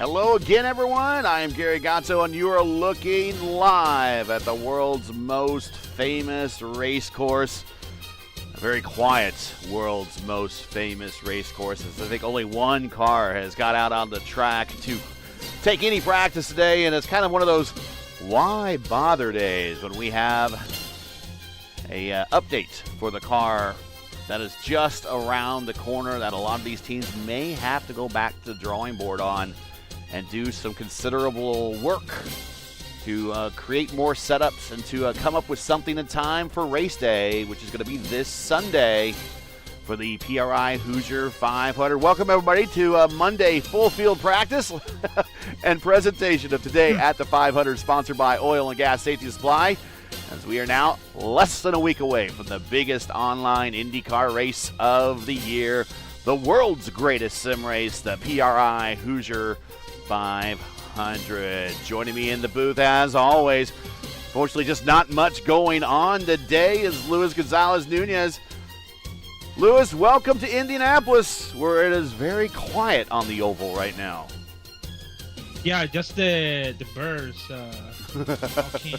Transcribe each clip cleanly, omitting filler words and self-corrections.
Hello again, everyone. I am Gary Gatto, and you are looking live at the world's most famous race course. A very quiet world's most famous race course. I think only one car has got out on the track to take any practice today, and it's kind of one of those why bother days when we have a update for the car that is just around the corner that a lot of these teams may have to go back to the drawing board on and do some considerable work to create more setups and to come up with something in time for race day, which is going to be this Sunday for the PRI Hoosier 500. Welcome, everybody, to Monday full field practice and presentation of today at the 500, sponsored by Oil and Gas Safety Supply, as we are now less than a week away from the biggest online IndyCar race of the year, the world's greatest sim race, the PRI Hoosier 500. Joining me in the booth, as always, fortunately just not much going on today, is Luis Gonzalez Nunez. Luis, welcome to Indianapolis, where it is very quiet on the oval right now. Yeah, just the birds talking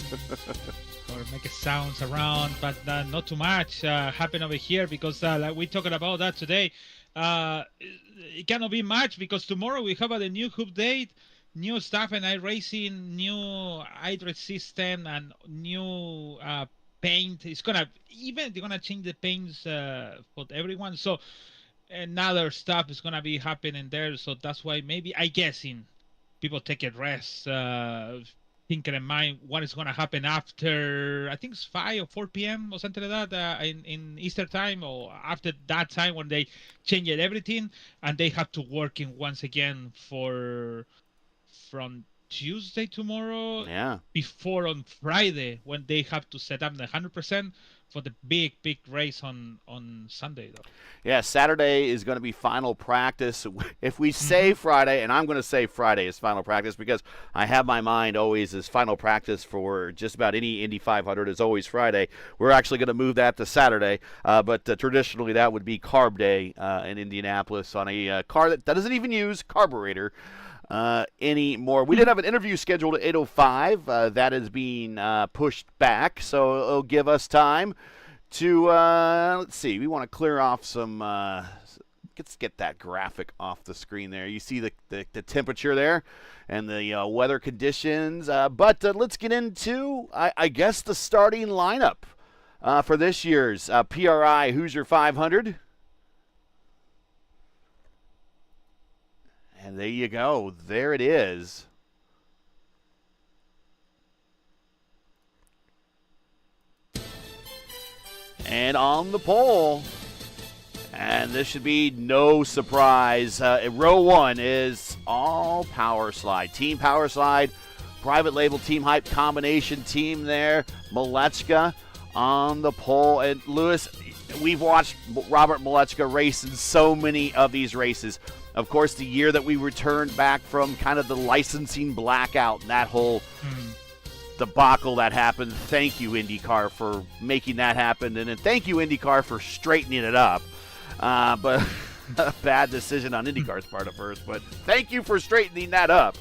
or making sounds around, but not too much happen over here because like we talking about that today. It cannot be much because tomorrow we have the new hub date, new stuff in iRacing, new hydrate system, and new paint. They're gonna change the paints for everyone. So another stuff is gonna be happening there. So that's why maybe I guessing people take a rest, thinking in mind what is gonna happen after. I think it's 5 or 4 p.m. or something like that in Eastern time, or after that time when they change everything and they have to work in once again from Tuesday tomorrow, before on Friday when they have to set up the 100% for the big race on Sunday, though. Yeah, Saturday is going to be final practice. If we say Friday, and I'm going to say Friday is final practice because I have my mind always as final practice for just about any Indy 500 is always Friday. We're actually going to move that to Saturday, but traditionally that would be carb day in Indianapolis on a car that doesn't even use carburetor anymore. We did have an interview scheduled at 8:05. That is being pushed back, so it'll give us time to, let's see, we want to clear off some, let's get that graphic off the screen there. You see the temperature there and the weather conditions, but let's get into, I guess, the starting lineup for this year's PRI Hoosier 500. And there you go. There it is. And on the pole, and this should be no surprise, row 1 is all Power Slide. Team Power Slide, private label Team Hype combination team there. Malechka on the pole. And Luis, we've watched Robert Malechka race in so many of these races. Of course, the year that we returned back from kind of the licensing blackout and that whole debacle that happened. Thank you, IndyCar, for making that happen. And then thank you, IndyCar, for straightening it up. But a bad decision on IndyCar's part at first. But thank you for straightening that up.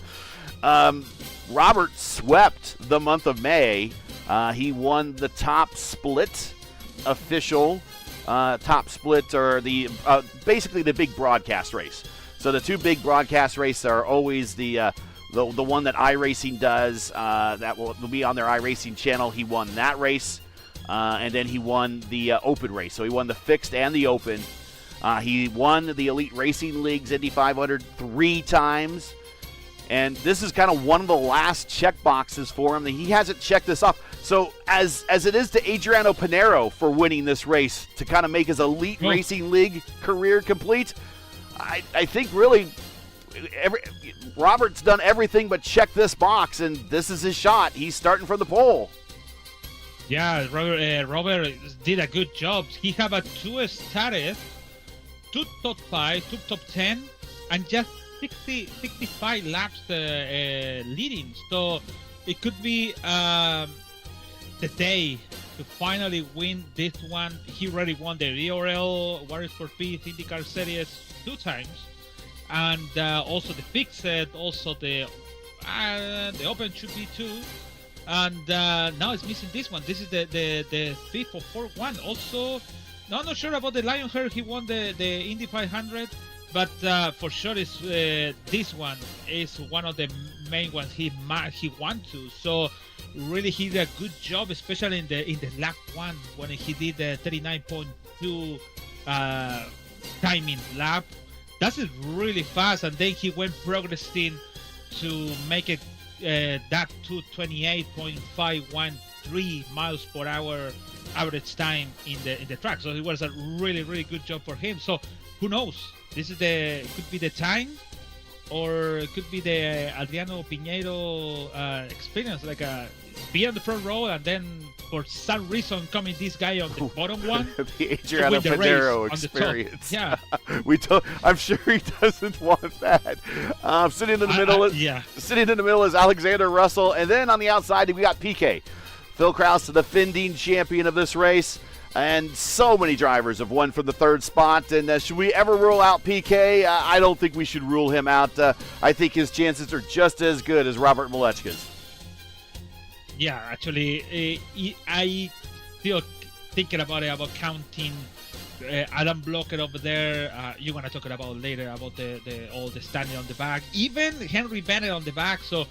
Robert swept the month of May. He won the top split official. Top split, or the basically the big broadcast race. So the two big broadcast races are always the one that iRacing does. That will be on their iRacing channel. He won that race, and then he won the open race. So he won the fixed and the open. He won the Elite Racing League's Indy 500 3 times. And this is kind of one of the last check boxes for him. He hasn't checked this off. So as it is to Adriano Pinero for winning this race to kind of make his Elite Racing League career complete, I think really Robert's done everything but check this box, and this is his shot. He's starting from the pole. Yeah, Robert did a good job. He have a 2 started, 2 top 5, 2 top 10, and just 65 laps leading. So it could be the day to finally win this one. He already won the REORL Warriors for Peace IndyCar Series 2 times. and also the fixed, also the open should be too. And now it's missing this one. This is the fifth or fourth one. Also, no, I'm not sure about the Lionheart. He won the Indy 500, but for sure is this one is one of the main ones he want to. So really, he did a good job, especially in the lap one when he did the 39.2 timing lap. That's really fast, and then he went progressing to make it that to 28.513 miles per hour average time in the track. So it was a really good job for him. So who knows? This is could be the time, or it could be the Adriano Piñeiro experience, like be on the front row and then for some reason coming this guy on the bottom one. The Adriano Piñeiro experience. Yeah. I'm sure he doesn't want that. Sitting in the middle. Sitting in the middle is Alexander Russell, and then on the outside we got PK. Phil Krause, the defending champion of this race, and so many drivers have won from the third spot. And should we ever rule out PK? I don't think we should rule him out. I think his chances are just as good as Robert Malechka's. Yeah, actually, I still thinking about counting Adam Blocker over there. You're gonna talk about later about the all the standing on the back, even Henry Bennett on the back. So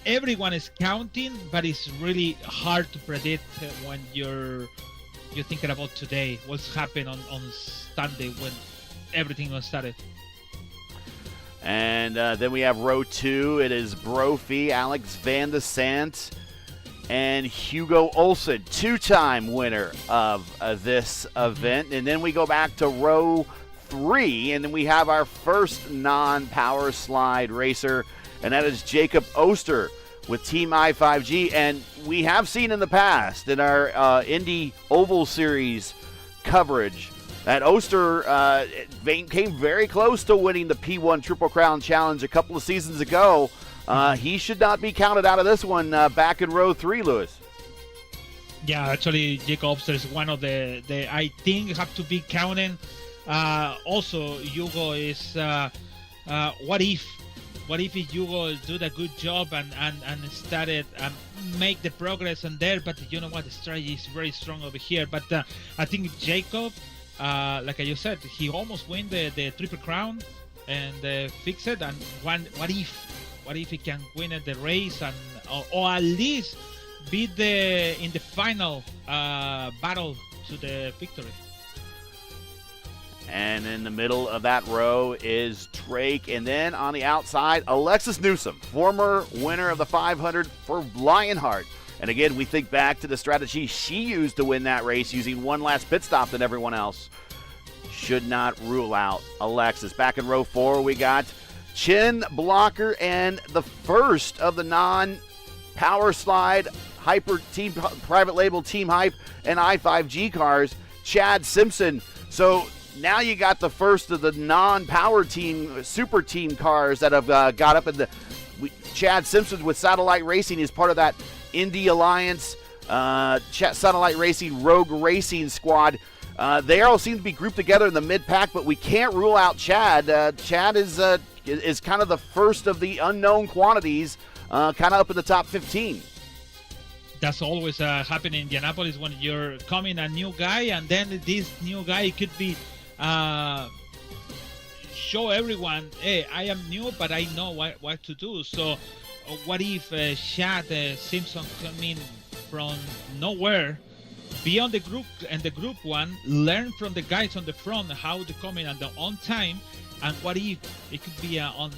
everyone is counting, but it's really hard to predict when you're thinking about today, what's happened on Sunday when everything was started. And then we have row 2. It is Brophy, Alex Van de Sant, and Hugo Olsen, 2-time winner of this event. And then we go back to row 3, and then we have our first non-power slide racer, and that is Jacob Oster with Team I5G. And we have seen in the past in our Indy Oval Series coverage that Oster came very close to winning the P1 Triple Crown Challenge a couple of seasons ago. He should not be counted out of this one back in row 3, Lewis. Yeah, actually, Jacob Oster is one of the I think have to be counted. Also, Hugo is what if Hugo do the good job and started make the progress on there, but you know what, the strategy is very strong over here. But I think Jacob, like you said, he almost win the Triple Crown and fix it. And what if he can win the race and or at least beat in the final battle to the victory. And in the middle of that row is Drake. And then on the outside, Alexis Newsom, former winner of the 500 for Lionheart. And again, we think back to the strategy she used to win that race, using one last pit stop than everyone else. Should not rule out Alexis. Back in row 4, we got Chin Blocker and the first of the non-power slide hyper team private label Team Hype and I5G cars, Chad Simpson. So now you got the first of the non-power team, super team cars that have got up in the. Chad Simpson with Satellite Racing is part of that Indy Alliance, Satellite Racing Rogue Racing squad. They all seem to be grouped together in the mid-pack, but we can't rule out Chad. Chad is kind of the first of the unknown quantities, kind of up in the top 15. That's always happening in Indianapolis when you're coming a new guy, and then this new guy could be show everyone, hey, I am new, but I know what to do. So what if Chad Simpson coming from nowhere, be on the group and the group one, learn from the guys on the front how to come in on time, and what if it could be on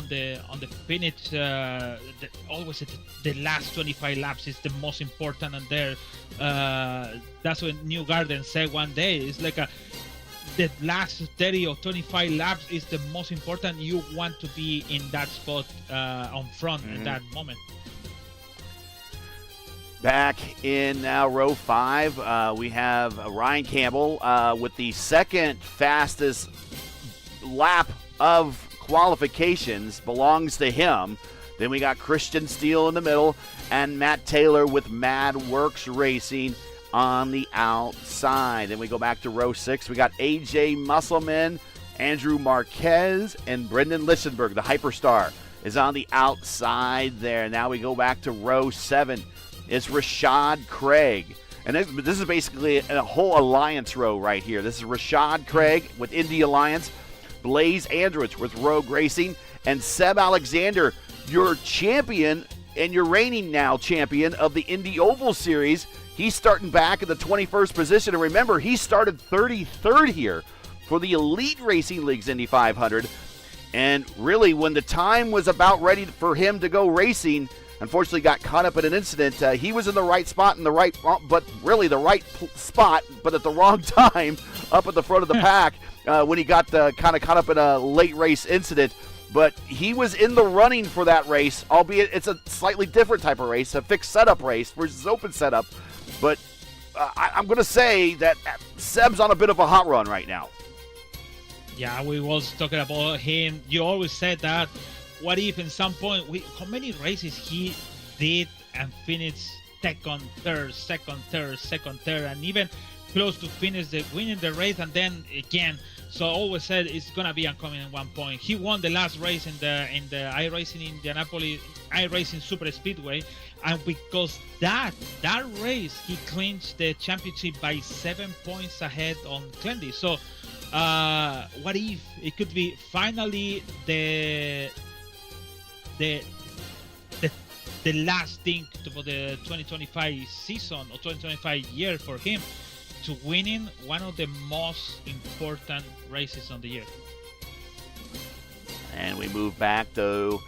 the finish, always the last 25 laps is the most important, and there that's what New Garden said one day. It's like the last 30 or 25 laps is the most important. You want to be in that spot on front in that moment. Back in now row 5, we have Ryan Campbell with the second fastest lap of qualifications, belongs to him. Then we got Christian Steele in the middle and Matt Taylor with Mad Works Racing on the outside. Then we go back to row 6. We got AJ Musselman Andrew Marquez and Brendan Lichtenberg, the hyperstar, is on the outside there. Now we go back to row 7. It's Rashad Craig. And this is basically a whole alliance row right here. This is Rashad Craig with Indy Alliance, Blaze Andrich with Rogue Racing, and Seb Alexander, your champion and your reigning now champion of the Indy Oval Series. He's starting back in the 21st position. And remember, he started 33rd here for the Elite Racing League's Indy 500. And really, when the time was about ready for him to go racing, unfortunately got caught up in an incident. He was in the right spot the right spot, but at the wrong time, up at the front of the pack when he got kind of caught up in a late race incident. But he was in the running for that race, albeit it's a slightly different type of race, a fixed setup race versus open setup. But I'm going to say that Seb's on a bit of a hot run right now. Yeah, we was talking about him. You always said that. What if in some point, how many races he did and finished second, third, and even close to winning the race, and then again. So I always said it's gonna be uncommon at one point. He won the last race in the iRacing Indianapolis, iRacing Super Speedway, and because that race he clinched the championship by 7 points ahead on Clendy. So what if it could be finally the last thing for the 2025 season or 2025 year for him, to winning one of the most important races on the year. And we move back to,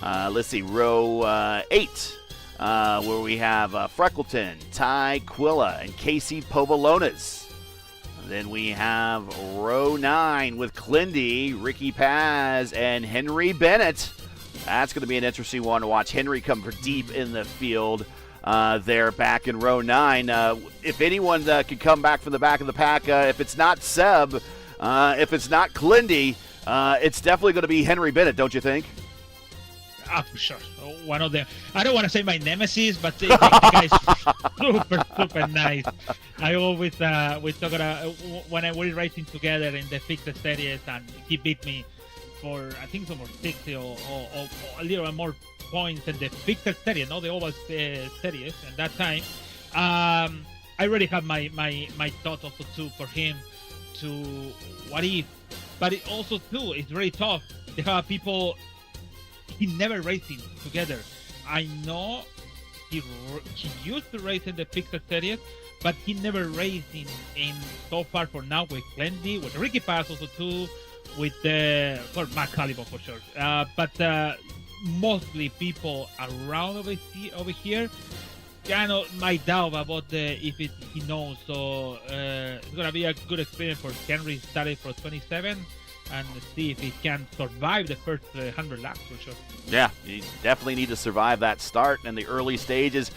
let's see, row 8, where we have Freckleton, Ty Quilla, and Casey Povalones. Then we have row 9 with Clindy, Ricky Paz, and Henry Bennett. That's going to be an interesting one to watch. Henry come for deep in the field there back in row 9. If anyone could come back from the back of the pack, if it's not Seb, if it's not Clindy, it's definitely going to be Henry Bennett, don't you think? For sure. One of them. I don't want to say my nemesis, but the guy's super nice. I always, we talk about when I was racing together in the fixed series, and he beat me for, I think, some 60 or a little more points in the fixed series, not the oval series. At that time, I already have my thought also too for him to what if, but it also too it's very tough. They have people he never racing together. I know he used to race in the fixed series, but he never racing in so far for now with Clendy, with Ricky Paz also too, with for Matt Caliban for sure. But mostly people around over here. Kind of my doubt about if he knows. So it's gonna be a good experience for Henry starting for 27. And see if he can survive the first 100 laps for sure. Yeah, you definitely need to survive that start in the early stages.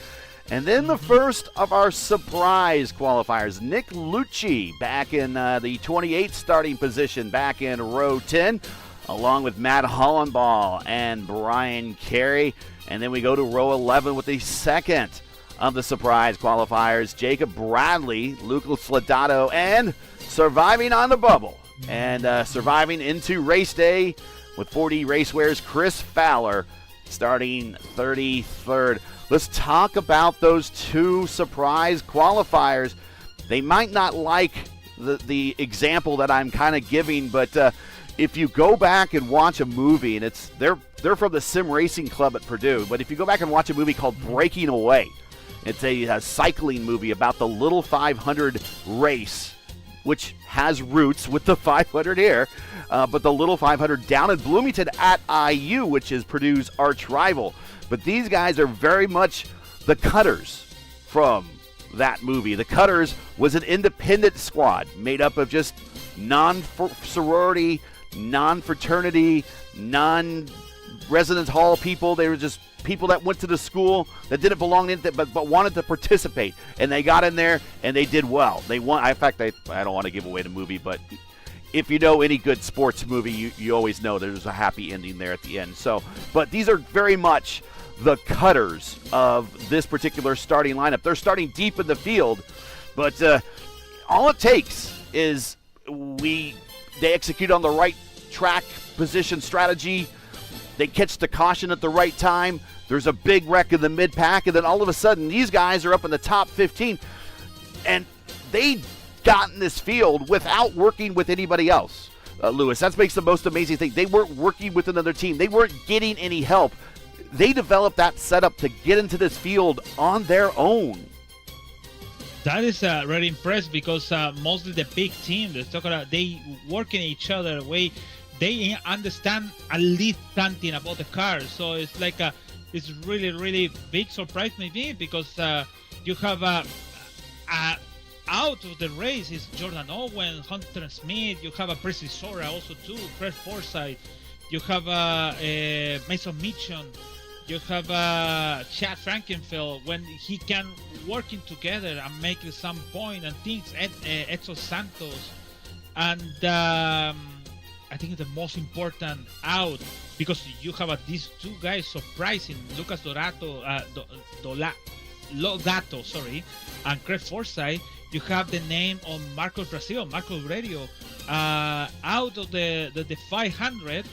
And then the first of our surprise qualifiers, Nick Lucci back in the 28th starting position back in row 10, along with Matt Hollenball and Brian Carey. And then we go to row 11 with the second of the surprise qualifiers, Jacob Bradley, Lucas Lodato, and surviving on the bubble. And surviving into race day with 40 Racewares, Chris Fowler starting 33rd. Let's talk about those two surprise qualifiers. They might not like the example that I'm kind of giving, but if you go back and watch a movie, and they're from the Sim Racing Club at Purdue, but if you go back and watch a movie called Breaking Away, it's a cycling movie about the Little 500 race, which has roots with the 500 here, but the Little 500 down in Bloomington at IU, which is Purdue's arch rival. But these guys are very much the Cutters from that movie. The Cutters was an independent squad made up of just non-sorority, non-fraternity, non-residence hall people. They were just people that went to the school that didn't belong in it, but wanted to participate, and they got in there and they did well. They won. In fact, I don't want to give away the movie, but if you know any good sports movie, you always know there's a happy ending there at the end. So, but these are very much the Cutters of this particular starting lineup. They're starting deep in the field, but all it takes is we They execute on the right track position strategy. They catch the caution at the right time. There's a big wreck in the mid-pack, and then all of a sudden, these guys are up in the top 15, and they got in this field without working with anybody else. Lewis, that makes the most amazing thing. They weren't working with another team. They weren't getting any help. They developed that setup to get into this field on their own. That is really impressive because mostly the big team, they work in each other way. They understand at least something about the car. So it's like it's really, really big surprise maybe because you have out of the race is Jordan Owen, Hunter Smith. You have a Presley Sora also too, Fred Forsyth. You have Mason Mitchum. You have Chad Frankenfeld when he can working together and making some point and things. Edson Santos, and I think the most important out because you have these two guys surprising Lucas Lodato, sorry, and Craig Forsyth. You have the name of Marcos Brasil, Marcos Aurelio, out of the 500,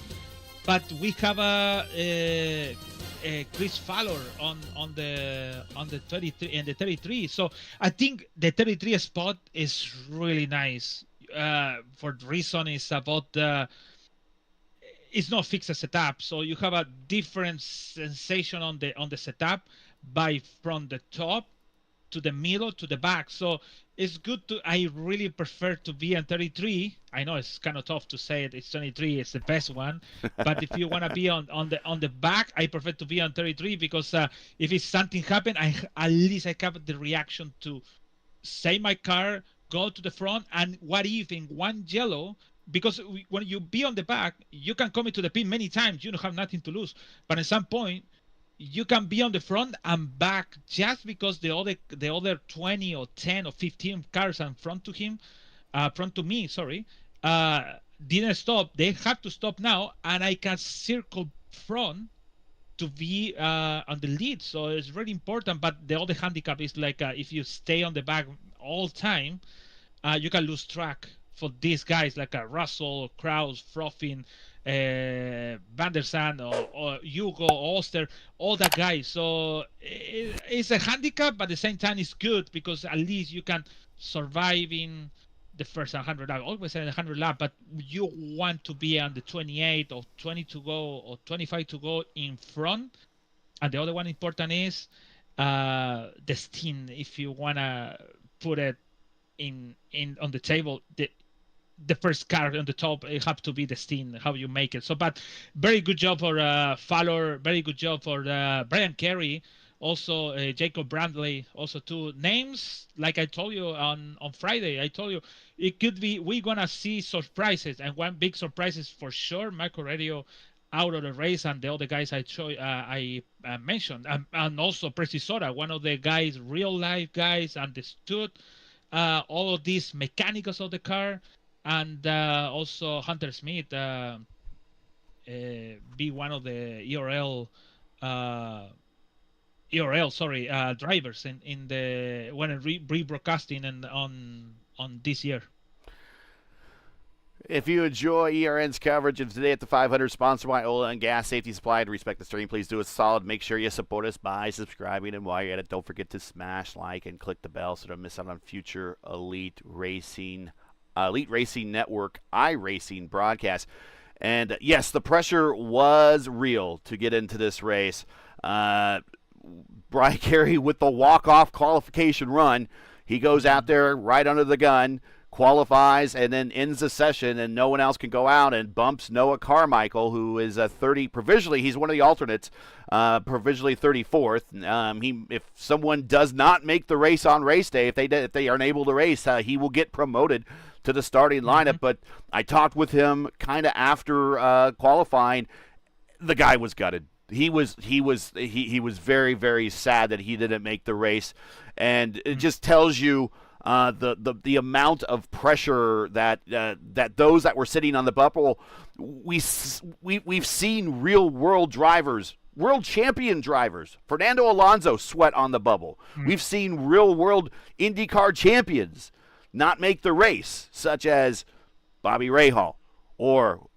but we have Chris Fowler on the 33 and the 33. So I think the 33 spot is really nice. For the reason is about it's not fixed setup, so you have a different sensation on the setup from the top to the middle to the back. So it's good I really prefer to be on 33. I know it's kind of tough to say it's 23 is the best one, but if you want to be on the back, I prefer to be on 33 because if it's something happen, at least I have the reaction to save my car, go to the front, and what if in one yellow, because when you be on the back, you can come into the pit many times, you don't have nothing to lose, but at some point you can be on the front and back just because the other 20 or 10 or 15 cars in front to me, didn't stop. They have to stop now, and I can circle front to be on the lead. So it's really important. But the other handicap is like if you stay on the back all time, you can lose track for these guys like Russell, Kraus, Froffin, Van der Sand or Hugo, Oster, all that guys. So it's a handicap, but at the same time it's good because at least you can survive in the first 100 lap. Always say 100 lap, but you want to be on the 28 or 20 to go or 25 to go in front. And the other one important is the stint. If you wanna put it in on the table, the first car on the top, it have to be the stint, how you make it. So, but very good job for Fowler, very good job for Brian Carey, also Jacob Brandley, also two names. Like I told you on Friday, I told you it could be we're gonna see surprises, and one big surprise is for sure Marco Radio out of the race, and the other guys I mentioned, and also Presti Sora, one of the guys, real life guys, understood all of these mechanicals of the car. And also Hunter Smith be one of the drivers in the when rebroadcasting and on this year. If you enjoy ERN's coverage of Today at the 500, sponsored by Ola and Gas Safety Supply and Respect the Stream, please do us a solid. Make sure you support us by subscribing, and while you're at it, don't forget to smash like and click the bell so don't miss out on future Elite Racing Network iRacing broadcast. And yes, the pressure was real to get into this race. Brian Carey with the walk-off qualification run. He goes out there right under the gun, qualifies, and then ends the session, and no one else can go out, and bumps Noah Carmichael, who is a 30 provisionally. He's one of the alternates, provisionally 34th. If someone does not make the race on race day, if they aren't able to race, he will get promoted to the starting lineup. But I talked with him kind of after qualifying. The guy was gutted. He was very, very sad that he didn't make the race, and it just tells you the amount of pressure that those that were sitting on the bubble. We've seen real world drivers, world champion drivers, Fernando Alonso sweat on the bubble. We've seen real world IndyCar champions not make the race, such as Bobby Rahal, or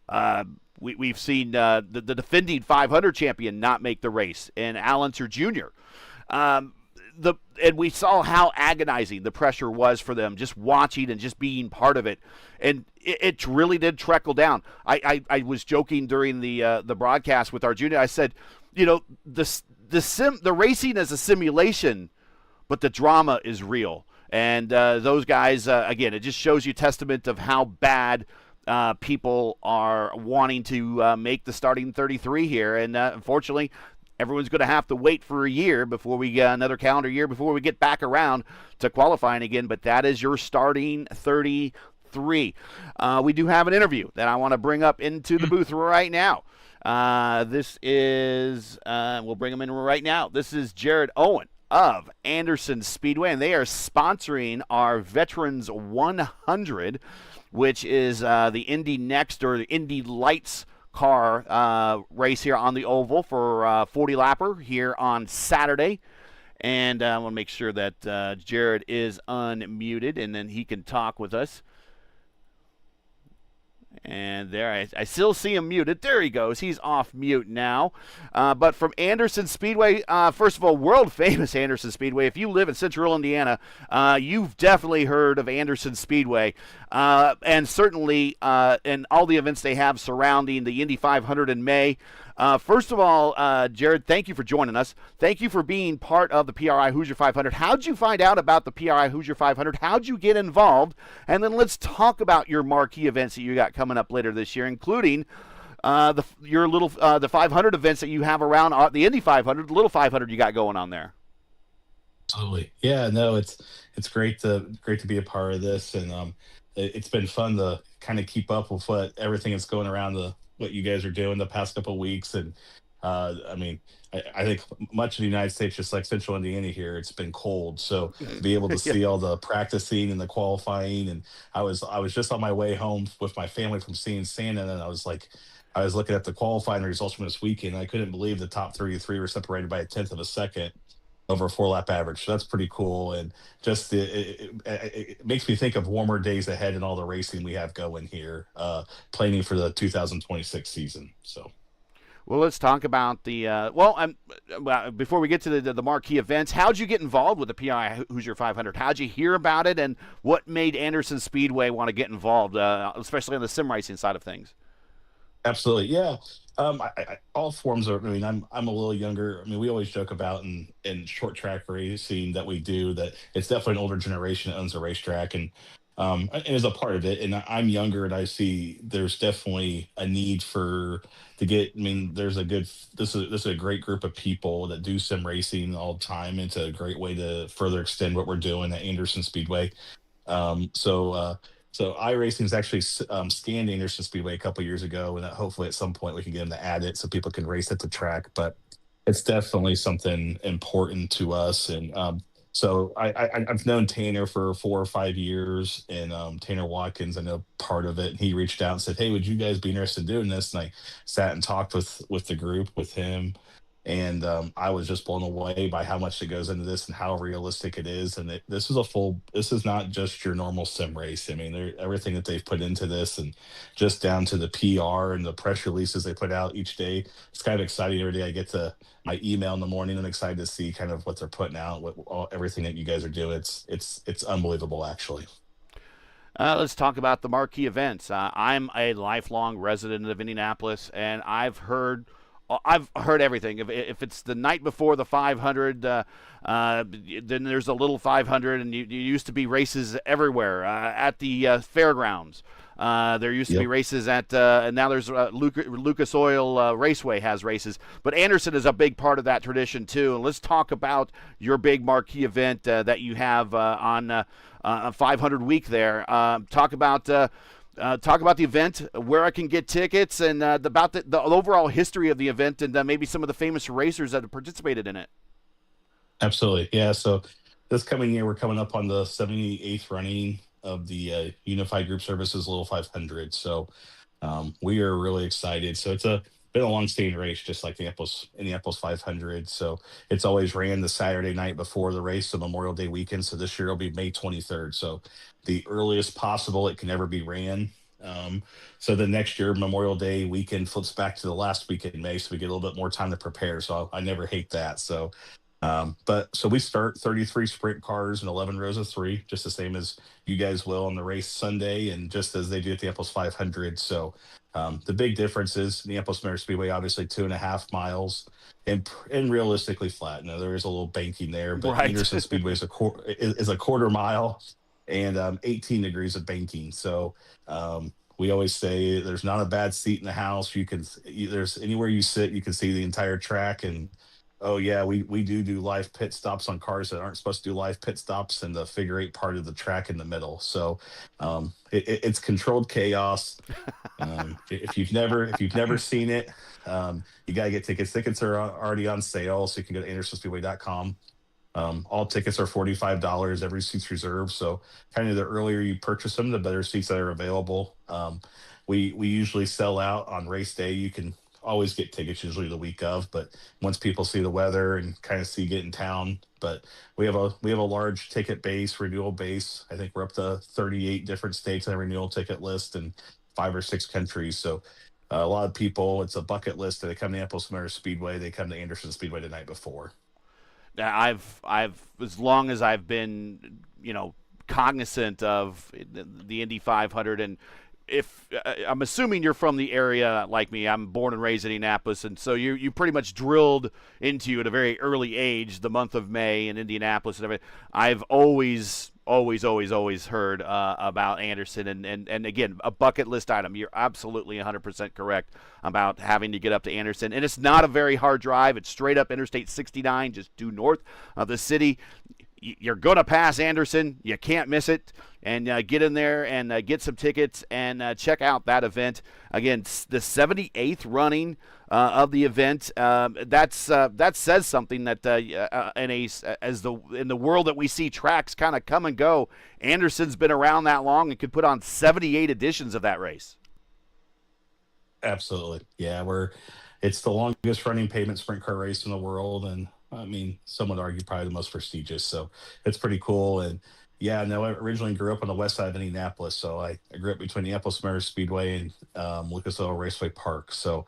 we've seen the defending 500 champion not make the race, and Allenser Jr. And we saw how agonizing the pressure was for them, just watching and just being part of it, and it really did trickle down. I was joking during the broadcast with our junior. I said, the racing is a simulation, but the drama is real. And those guys, again, it just shows you testament of how bad people are wanting to make the starting 33 here. And unfortunately, everyone's going to have to wait for a year before we get another calendar year before we get back around to qualifying again. But that is your starting 33. We do have an interview that I want to bring up into the booth right now. This is, we'll bring them in right now. This is Jared Owen of Anderson Speedway, and they are sponsoring our Veterans 100, which is the Indy Next, or the Indy Lights car race here on the oval for 40 lapper here on Saturday. And I want to make sure that Jared is unmuted, and then he can talk with us. And there, I still see him muted. There he goes. He's off mute now. But from Anderson Speedway, first of all, world famous Anderson Speedway. If you live in Central Indiana, you've definitely heard of Anderson Speedway. And certainly in all the events they have surrounding the Indy 500 in May. First of all, Jared, thank you for joining us. Thank you for being part of the PRI Hoosier 500. How'd you find out about the PRI Hoosier 500? How'd you get involved? And then let's talk about your marquee events that you got coming up later this year, including the 500 events that you have around the Indy 500, the little 500 you got going on there. Absolutely, yeah. No, it's great to be a part of this, and it's been fun to kind of keep up with everything that's going around what you guys are doing the past couple of weeks. And I mean, I think much of the United States, just like Central Indiana here, it's been cold. So to be able to see all the practicing and the qualifying, and I was just on my way home with my family from seeing Santa, and I was looking at the qualifying results from this weekend. And I couldn't believe the top 33 were separated by a tenth of a second over a 4-lap average. So that's pretty cool. And just it makes me think of warmer days ahead and all the racing we have going here, planning for the 2026 season. So, well, let's talk about the before we get to the marquee events. How'd you get involved with the PRI Hoosier 500? How'd you hear about it, and what made Anderson Speedway want to get involved, especially on the sim racing side of things? Absolutely, yeah. All forms of. I mean, I'm a little younger. I mean, we always joke about in short track racing that we do that it's definitely an older generation that owns a racetrack, and is a part of it. And I'm younger, and I see there's definitely a need to get. I mean, there's a good. This is a great group of people that do sim racing all the time. It's a great way to further extend what we're doing at Anderson Speedway. So iRacing is actually scanned Anderson Speedway a couple years ago, and hopefully at some point we can get them to add it so people can race at the track. But it's definitely something important to us. And so I've known Tanner for 4 or 5 years, and Tanner Watkins, I know part of it. He reached out and said, "Hey, would you guys be interested in doing this?" And I sat and talked with the group, with him. And I was just blown away by how much it goes into this and how realistic it is. And this is not just your normal sim race. I mean, everything that they've put into this, and just down to the PR and the press releases they put out each day. It's kind of exciting. Every day I get my email in the morning. I'm excited to see kind of what they're putting out, everything that you guys are doing. It's unbelievable, actually. Let's talk about the marquee events. I'm a lifelong resident of Indianapolis, and I've heard everything. If it's the night before the 500, then there's a little 500, and you used to be races everywhere at the fairgrounds. There used to be races at, and now there's Lucas Oil Raceway has races. But Anderson is a big part of that tradition too. And let's talk about your big marquee event that you have on 500 week there. Talk about the event, where I can get tickets, and about the overall history of the event, and maybe some of the famous racers that have participated in it. Absolutely. Yeah. So this coming year, we're coming up on the 78th running of the Unified Group Services Little 500. So we are really excited. So it's been a long-standing race, just like the Indianapolis 500. So it's always ran the Saturday night before the race, so Memorial Day weekend. So this year it'll be May 23rd. So the earliest possible it can ever be ran. So the next year, Memorial Day weekend flips back to the last weekend in May, so we get a little bit more time to prepare. So I never hate that. So, but so we start 33 sprint cars and 11 rows of three, just the same as you guys will on the race Sunday, and just as they do at the Apples 500. So the big difference is the Apples Motor Speedway, obviously 2.5 miles. And realistically flat. Now there is a little banking there, but Right. Anderson Speedway is a quarter mile and 18 degrees of banking. So we always say there's not a bad seat in the house. There's anywhere you sit, you can see the entire track. And oh yeah, we do live pit stops on cars that aren't supposed to do live pit stops in the figure eight part of the track in the middle. So it's controlled chaos. If you've never seen it, you got to get tickets. Tickets are already on sale, so you can go to andersonspeedway.com. All tickets are $45. Every seat's reserved. So kind of the earlier you purchase them, the better seats that are available. We usually sell out on race day. You can always get tickets usually the week of, but once people see the weather and kind of see get in town. But we have a large ticket base, renewal base. I think we're up to 38 different states on the renewal ticket list and 5 or 6 countries. So a lot of people, it's a bucket list. They come to Apples Motor Speedway. They come to Anderson Speedway the night before. I've as long as I've been, cognizant of the Indy 500, and if I'm assuming you're from the area like me. I'm born and raised in Indianapolis, and so you pretty much drilled into at a very early age the month of May in Indianapolis and everything. I've always heard about Anderson, and again, a bucket list item. You're absolutely 100% correct about having to get up to Anderson, and it's not a very hard drive. It's straight up Interstate 69, just due north of the city. You're going to pass Anderson. You can't miss it. And get in there and get some tickets and check out that event. Again, the 78th running of the event. That says something that in the world that we see tracks kind of come and go, Anderson's been around that long and could put on 78 editions of that race. Absolutely. Yeah, it's the longest running pavement sprint car race in the world, and I mean, some would argue probably the most prestigious. So it's pretty cool. And yeah, no, I originally grew up on the west side of Indianapolis. So I grew up between the Apples Motor Speedway and Lucas Oil Raceway Park. So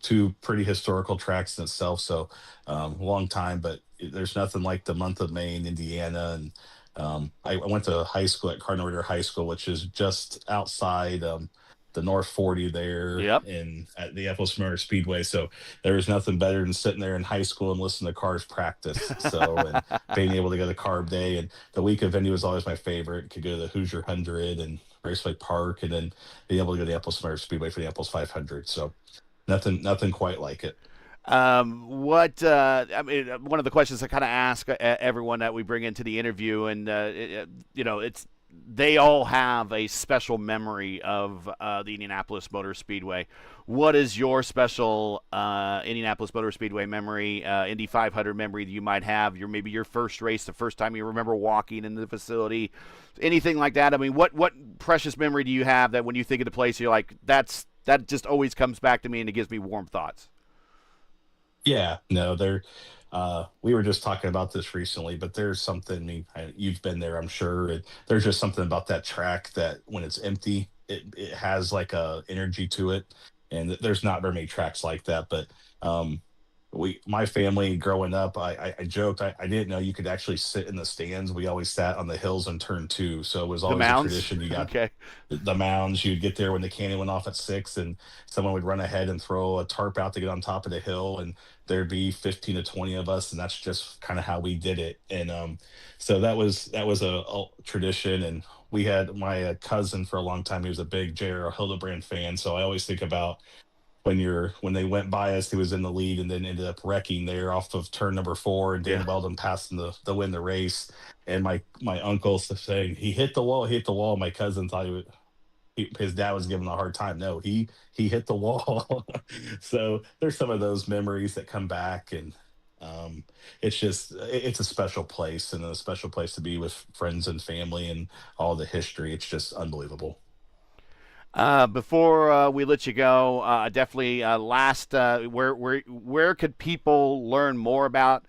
two pretty historical tracks in itself. So long time, but there's nothing like the month of May in Indiana. And I went to high school at Cardinal Ritter High School, which is just outside the North 40 there Yep. at the Apples Motor Speedway. So there was nothing better than sitting there in high school and listening to cars practice. So and being able to go to carb day, and the week of Indy was always my favorite. Could go to the Hoosier 100 and Raceway Park, and then being able to go to the Apples Motor Speedway for the Apples 500. So nothing quite like it. I mean, one of the questions I kind of ask everyone that we bring into the interview, and it's they all have a special memory of the Indianapolis Motor Speedway. What is your special Indianapolis Motor Speedway memory, Indy 500 memory that you might have? Maybe your first race, the first time you remember walking into the facility, anything like that. I mean, what precious memory do you have that when you think of the place, you're like, that just always comes back to me and it gives me warm thoughts? Yeah, no, we were just talking about this recently, but there's something, I mean, you've been there, I'm sure. There's just something about that track that when it's empty, it has like a energy to it. And there's not very many tracks like that. But my family growing up, I joked, I didn't know you could actually sit in the stands. We always sat on the hills in turn two. So it was The always a mounds? tradition. You got Okay. the mounds. You'd get there when the cannon went off at 6, and someone would run ahead and throw a tarp out to get on top of the hill, and there'd be 15 to 20 of us, and that's just kind of how we did it. And so that was a tradition. And we had my cousin for a long time. He was a big J.R. Hildebrand fan, so I always think about when they went by us, he was in the lead and then ended up wrecking there off of turn number 4, and Dan Yeah. Weldon passing the win the race. And my uncle's saying he hit the wall, My cousin thought his dad was giving him a hard time. No, he hit the wall. So there's some of those memories that come back, and it's a special place, and a special place to be with friends and family and all the history. It's just unbelievable. Before we let you go, definitely where could people learn more about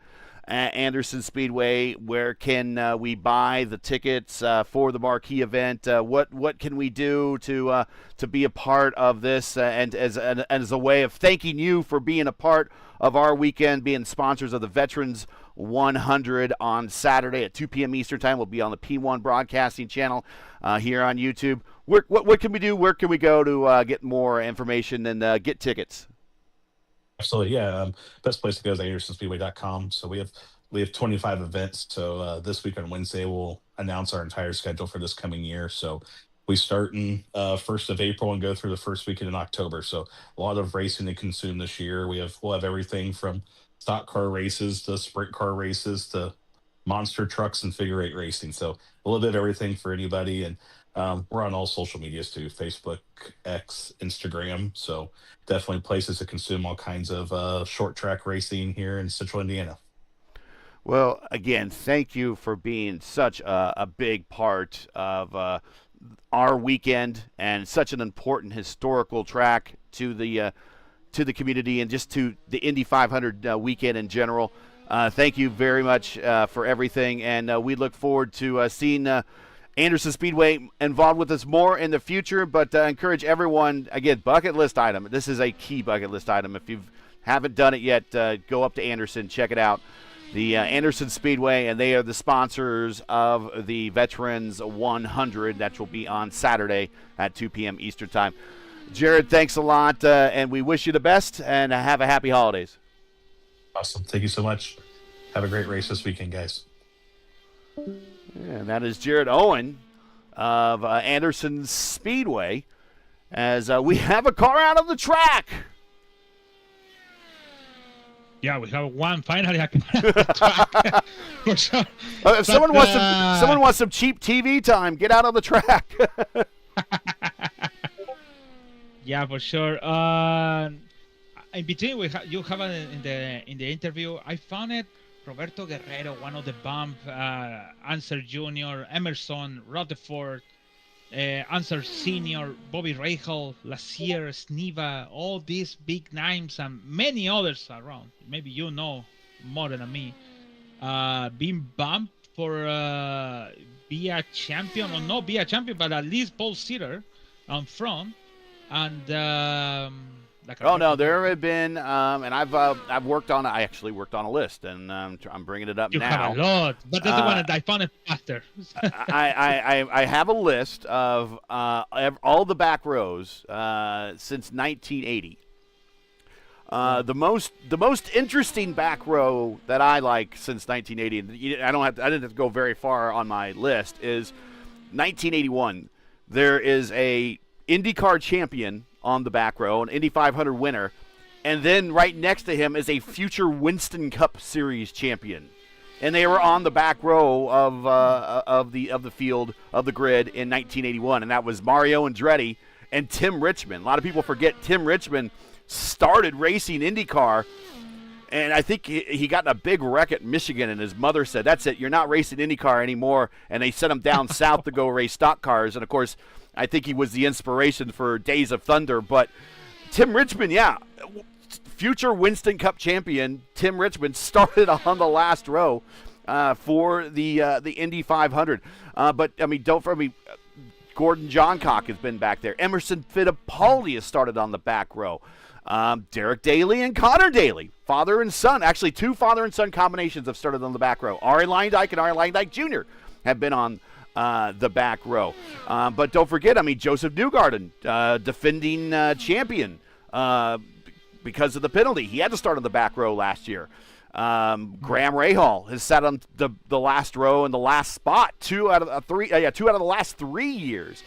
at Anderson Speedway. Where can we buy the tickets for the marquee event? What can we do to be a part of this, and as a way of thanking you for being a part of our weekend, being sponsors of the Veterans 100 on Saturday at 2 p.m. Eastern Time. We'll be on the P1 Broadcasting Channel here on YouTube. What can we do? Where can we go to get more information and get tickets? Absolutely, yeah. Best place to go is andersonspeedway.com. So we have 25 events. So this week on Wednesday, we'll announce our entire schedule for this coming year. So we start in 1st of April and go through the first weekend in October. So a lot of racing to consume this year. We'll have everything from stock car races to sprint car races to monster trucks and figure eight racing. So a little bit of everything for anybody. And we're on all social medias too, Facebook, X, Instagram. So definitely places to consume all kinds of short track racing here in Central Indiana. Well, again, thank you for being such a big part of our weekend and such an important historical track to the community and just to the Indy 500 weekend in general. Thank you very much for everything, and we look forward to seeing Anderson Speedway involved with us more in the future. But encourage everyone, again, bucket list item. This is a key bucket list item. If you haven't done it yet, go up to Anderson, check it out. The Anderson Speedway, and they are the sponsors of the Veterans 100. That will be on Saturday at 2 p.m. Eastern Time. Jared, thanks a lot, and we wish you the best, and have a happy holidays. Awesome. Thank you so much. Have a great race this weekend, guys. And that is Jared Owen of Anderson Speedway, as we have a car out of the track. Yeah, we have one finally. Track. For sure. If someone wants some cheap TV time, get out on the track. Yeah, for sure. In between, you have in the interview. I found it. Roberto Guerrero, one of the bump, Answer Jr., Emerson, Rutherford, Answer Senior, Bobby Rahal, Lassier, Sneva, all these big names and many others around. Maybe you know more than me. Being bumped for be a champion, or not be a champion, but at least pole sitter on front. And there have been, and I've worked on. I actually worked on a list, and I'm bringing it up you now. You have a lot, but that's the one that I found it faster. I have a list of all the back rows since 1980. The most interesting back row that I like since 1980, and I didn't have to go very far on my list, is 1981. There is a IndyCar champion on the back row, an Indy 500 winner, and then right next to him is a future Winston Cup Series champion, and they were on the back row of the field of the grid in 1981, and that was Mario Andretti and Tim Richmond. A lot of people forget Tim Richmond started racing IndyCar, and I think he got in a big wreck at Michigan, and his mother said, "That's it, you're not racing IndyCar anymore," and they sent him down south to go race stock cars, and of course, I think he was the inspiration for Days of Thunder. But Tim Richmond, future Winston Cup champion Tim Richmond started on the last row for the Indy 500. But I mean, Gordon Johncock has been back there. Emerson Fittipaldi has started on the back row. Derek Daly and Connor Daly, father and son. Actually, two father and son combinations have started on the back row. Ari Leindyke and Ari Leindyke Jr. have been on the back row. But don't forget, Joseph Newgarden, defending champion because of the penalty. He had to start on the back row last year. Graham Rahal has sat on the last row in the last spot two out of the last 3 years.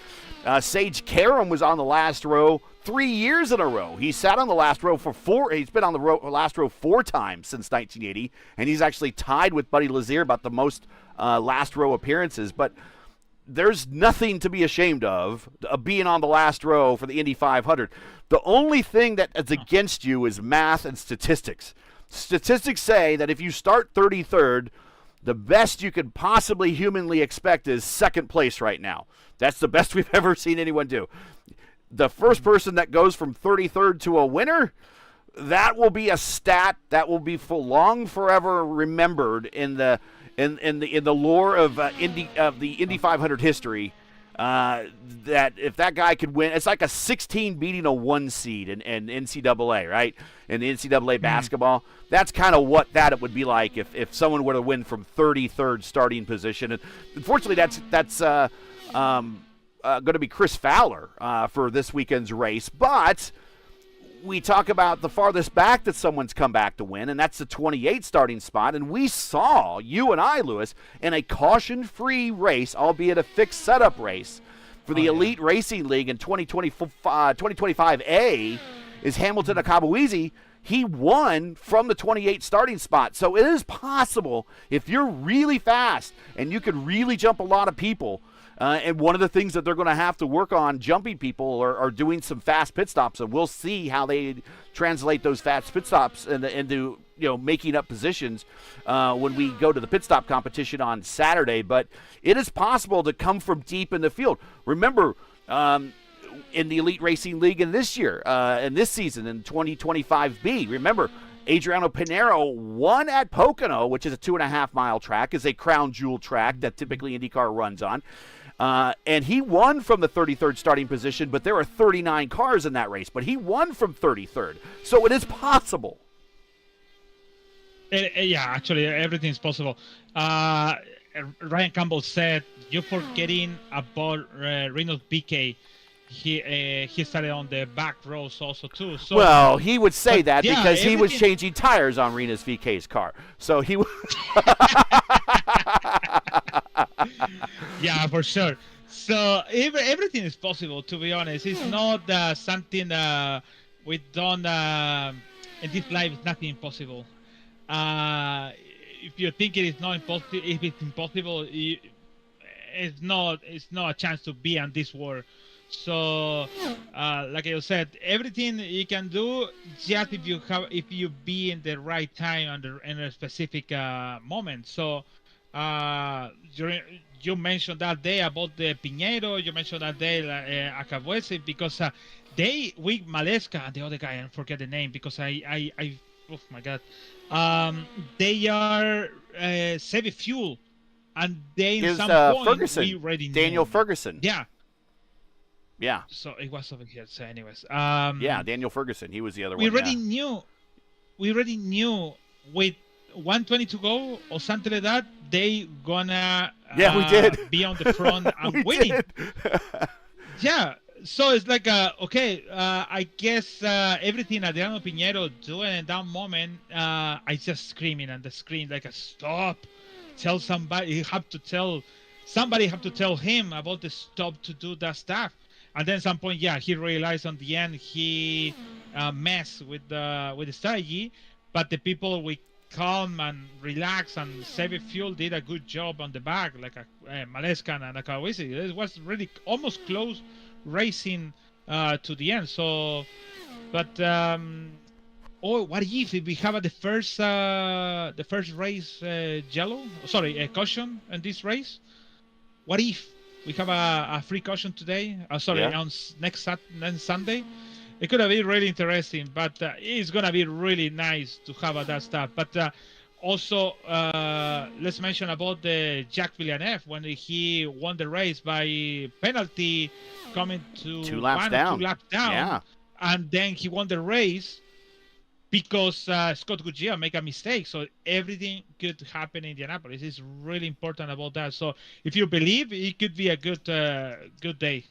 Sage Karam was on the last row 3 years in a row. He sat on the last row for four. He's been on the last row 4 times since 1980, and he's actually tied with Buddy Lazier about the most last row appearances. But there's nothing to be ashamed of being on the last row for the Indy 500. The only thing that is against you is math and statistics. Statistics say that if you start 33rd, the best you could possibly humanly expect is second place right now. That's the best we've ever seen anyone do. The first person that goes from 33rd to a winner, that will be a stat that will be for long forever remembered in the lore of the Indy 500 history. That if that guy could win, it's like a 16 beating a 1 seed in NCAA, right? In the NCAA basketball, that's kind of what that it would be like if someone were to win from 33rd starting position. And unfortunately, that's going to be Chris Fowler for this weekend's race, but. We talk about the farthest back that someone's come back to win, and that's the 28 starting spot. And we saw, you and I, Lewis, in a caution-free race, albeit a fixed setup race, for the Elite Racing League in 2025A, is Hamilton Akabuizi. He won from the 28 starting spot. So it is possible, if you're really fast and you could really jump a lot of people, and one of the things that they're going to have to work on jumping people are doing some fast pit stops, and we'll see how they translate those fast pit stops into making up positions when we go to the pit stop competition on Saturday. But it is possible to come from deep in the field. Remember, in the Elite Racing League in this year, in this season, in 2025B, remember, Adriano Pinero won at Pocono, which is a 2.5-mile track, is a crown jewel track that typically IndyCar runs on. And he won from the 33rd starting position, but there were 39 cars in that race. But he won from 33rd. So it is possible. Yeah, actually, everything is possible. Ryan Campbell said, you're forgetting about Reynolds BK. He started on the back rows also, too. So, well, he would say that because he was changing tires on Rena's VK's car. So he would... Yeah, for sure. So everything is possible, to be honest. It's not something we don't in this life. It's nothing impossible. If you think it is not impossible, if it's impossible, it's not a chance to be on this world. So, like I said, everything you can do, just if you be in the right time in a specific moment. So. You mentioned that day about the Piñero. You mentioned that day Akabuese, because with Maleska and the other guy, I forget the name because I oh my god, they are Save Fuel, and they in some point Ferguson, we already Daniel knew. Ferguson. Yeah. So it was over here. So, anyways, Daniel Ferguson. He was the other one. We already knew with 120 to go or something like that, they gonna we did. be on the front and winning. Yeah, so it's like I guess everything Adriano Pinheiro doing in that moment, I just screaming on the screen like a stop. Tell somebody. Somebody have to tell him about the stop to do that stuff. And then at some point, he realized on the end he messed with the strategy, but the people with calm and relax and Save Fuel did a good job on the back, like Maleskan and Akabuizi. It was really almost close racing to the end. So, but what if we have the first race caution in this race? What if we have a free caution today? On next Sunday. It could have been really interesting, but it's going to be really nice to have that stuff. But also, let's mention about the Jacques Villeneuve when he won the race by penalty, coming to 2 laps down. Yeah. And then he won the race because Scott Goodyear made a mistake. So everything could happen in Indianapolis. It's really important about that. So if you believe, it could be a good day.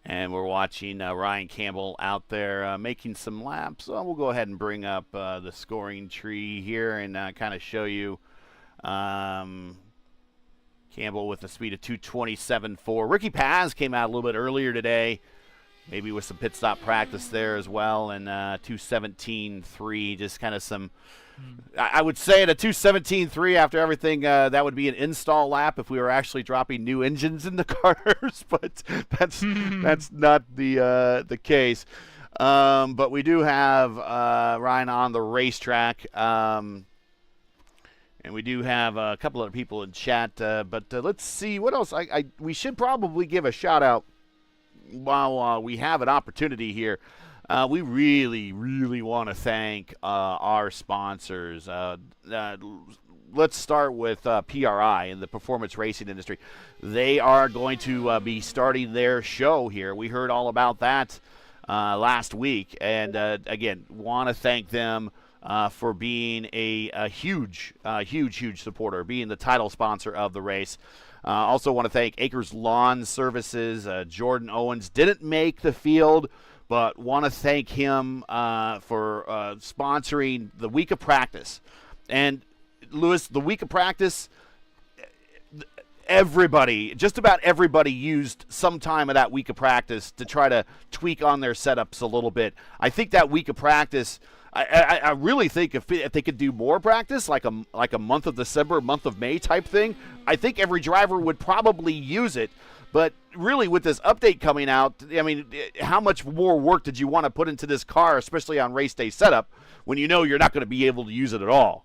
And we're watching Ryan Campbell out there making some laps. So we'll go ahead and bring up the scoring tree here and kind of show you Campbell with a speed of 2:27.4. Ricky Paz came out a little bit earlier today, maybe with some pit stop practice there as well, and 2:17.3. Just kind of some, I would say at a 2:17.3 after everything, that would be an install lap if we were actually dropping new engines in the cars, but that's not the case. But we do have Ryan on the racetrack, and we do have a couple of people in chat. But let's see what else. We should probably give a shout out while we have an opportunity here. We really, really want to thank our sponsors. Let's start with PRI in the performance racing industry. They are going to be starting their show here. We heard all about that last week, and again, want to thank them for being a huge supporter, being the title sponsor of the race. Also want to thank Acres Lawn Services. Jordan Owens didn't make the field, but want to thank him for sponsoring the week of practice. And, Lewis, the week of practice, just about everybody used some time of that week of practice to try to tweak on their setups a little bit. I think that week of practice, I really think if they could do more practice, like a month of December, month of May type thing, I think every driver would probably use it. But really, with this update coming out, I mean, how much more work did you want to put into this car, especially on race day setup, when you know you're not going to be able to use it at all?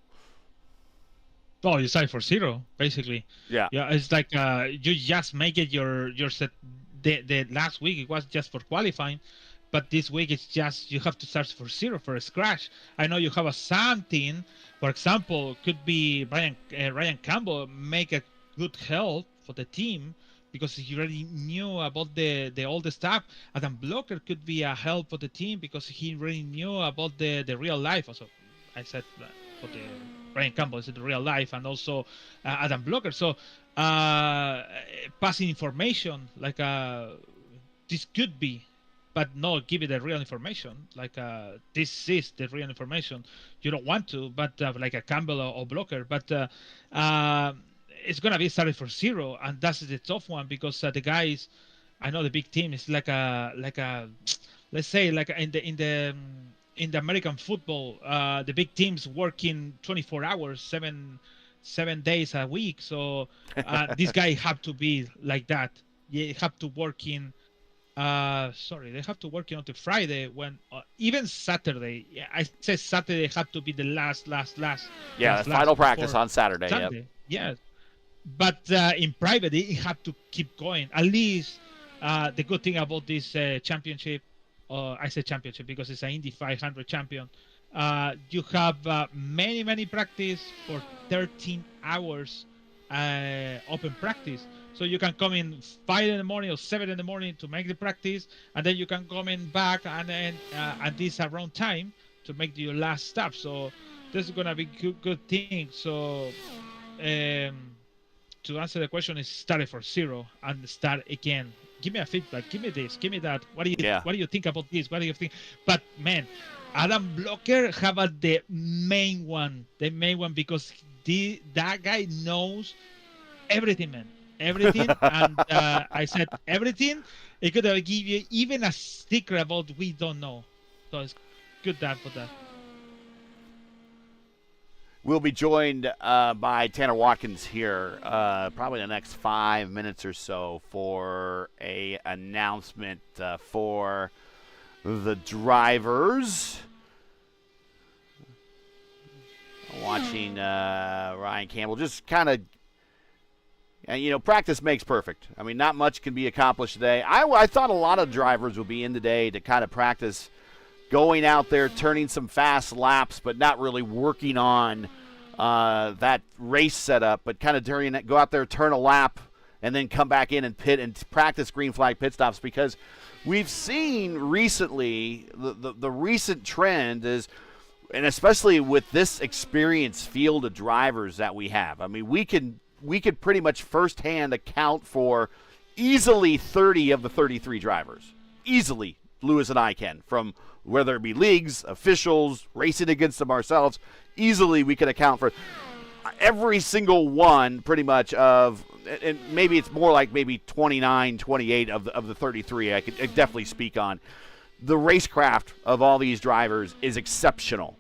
Oh, you start for zero, basically. Yeah. Yeah, it's like you just make it your set. The last week it was just for qualifying, but this week it's just you have to start for zero for a scratch. I know you have a something, for example, could be Ryan Campbell make a good help for the team because he already knew about the all the stuff. Adam Blocker could be a help for the team because he already knew about the real life. Also, I said for the Ryan Campbell is in the real life, and also Adam Blocker. So passing information like this could be, but not give it the real information. Like this is the real information. You don't want to, but like a Campbell or Blocker. But it's gonna be started for zero, and that's the tough one because the guys, I know the big team is like a let's say like in the American football, the big teams working 24 hours, seven days a week. So this guy have to be like that. You have to work in. They have to work until Friday. When even Saturday, I say Saturday have to be the last. Yeah, the final practice on Saturday. Sunday. Yep. Yeah, but in private, it have to keep going. At least the good thing about this championship. I say championship because it's an Indy 500 champion. You have many practice for 13 hours open practice. So you can come in 5 in the morning or 7 in the morning to make the practice, and then you can come in back and then at this around time to make your last stop. So this is gonna be good thing. So to answer the question is start it for zero and start again. Give me a feedback. Give me this. Give me that. What do you think about this? What do you think? But man, Adam Blocker have the main one because that guy knows everything, man. Everything. And I said everything. It could give you even a sticker about we don't know. So it's good for that. We'll be joined by Tanner Watkins here probably the next 5 minutes or so for a announcement for the drivers. Watching Ryan Campbell just kind of, practice makes perfect. I mean, not much can be accomplished today. I thought a lot of drivers would be in today to kind of practice going out there, turning some fast laps, but not really working on that race setup, but kind of go out there, turn a lap, and then come back in and pit and practice green flag pit stops because we've seen recently the recent trend is, and especially with this experienced field of drivers that we have, I mean, we could pretty much firsthand account for easily 30 of the 33 drivers. Easily, Lewis and I can, from whether it be leagues, officials, racing against them ourselves, easily we can account for every single one pretty much of, and maybe it's more like maybe 29, 28 of the 33 I could definitely speak on. The racecraft of all these drivers is exceptional.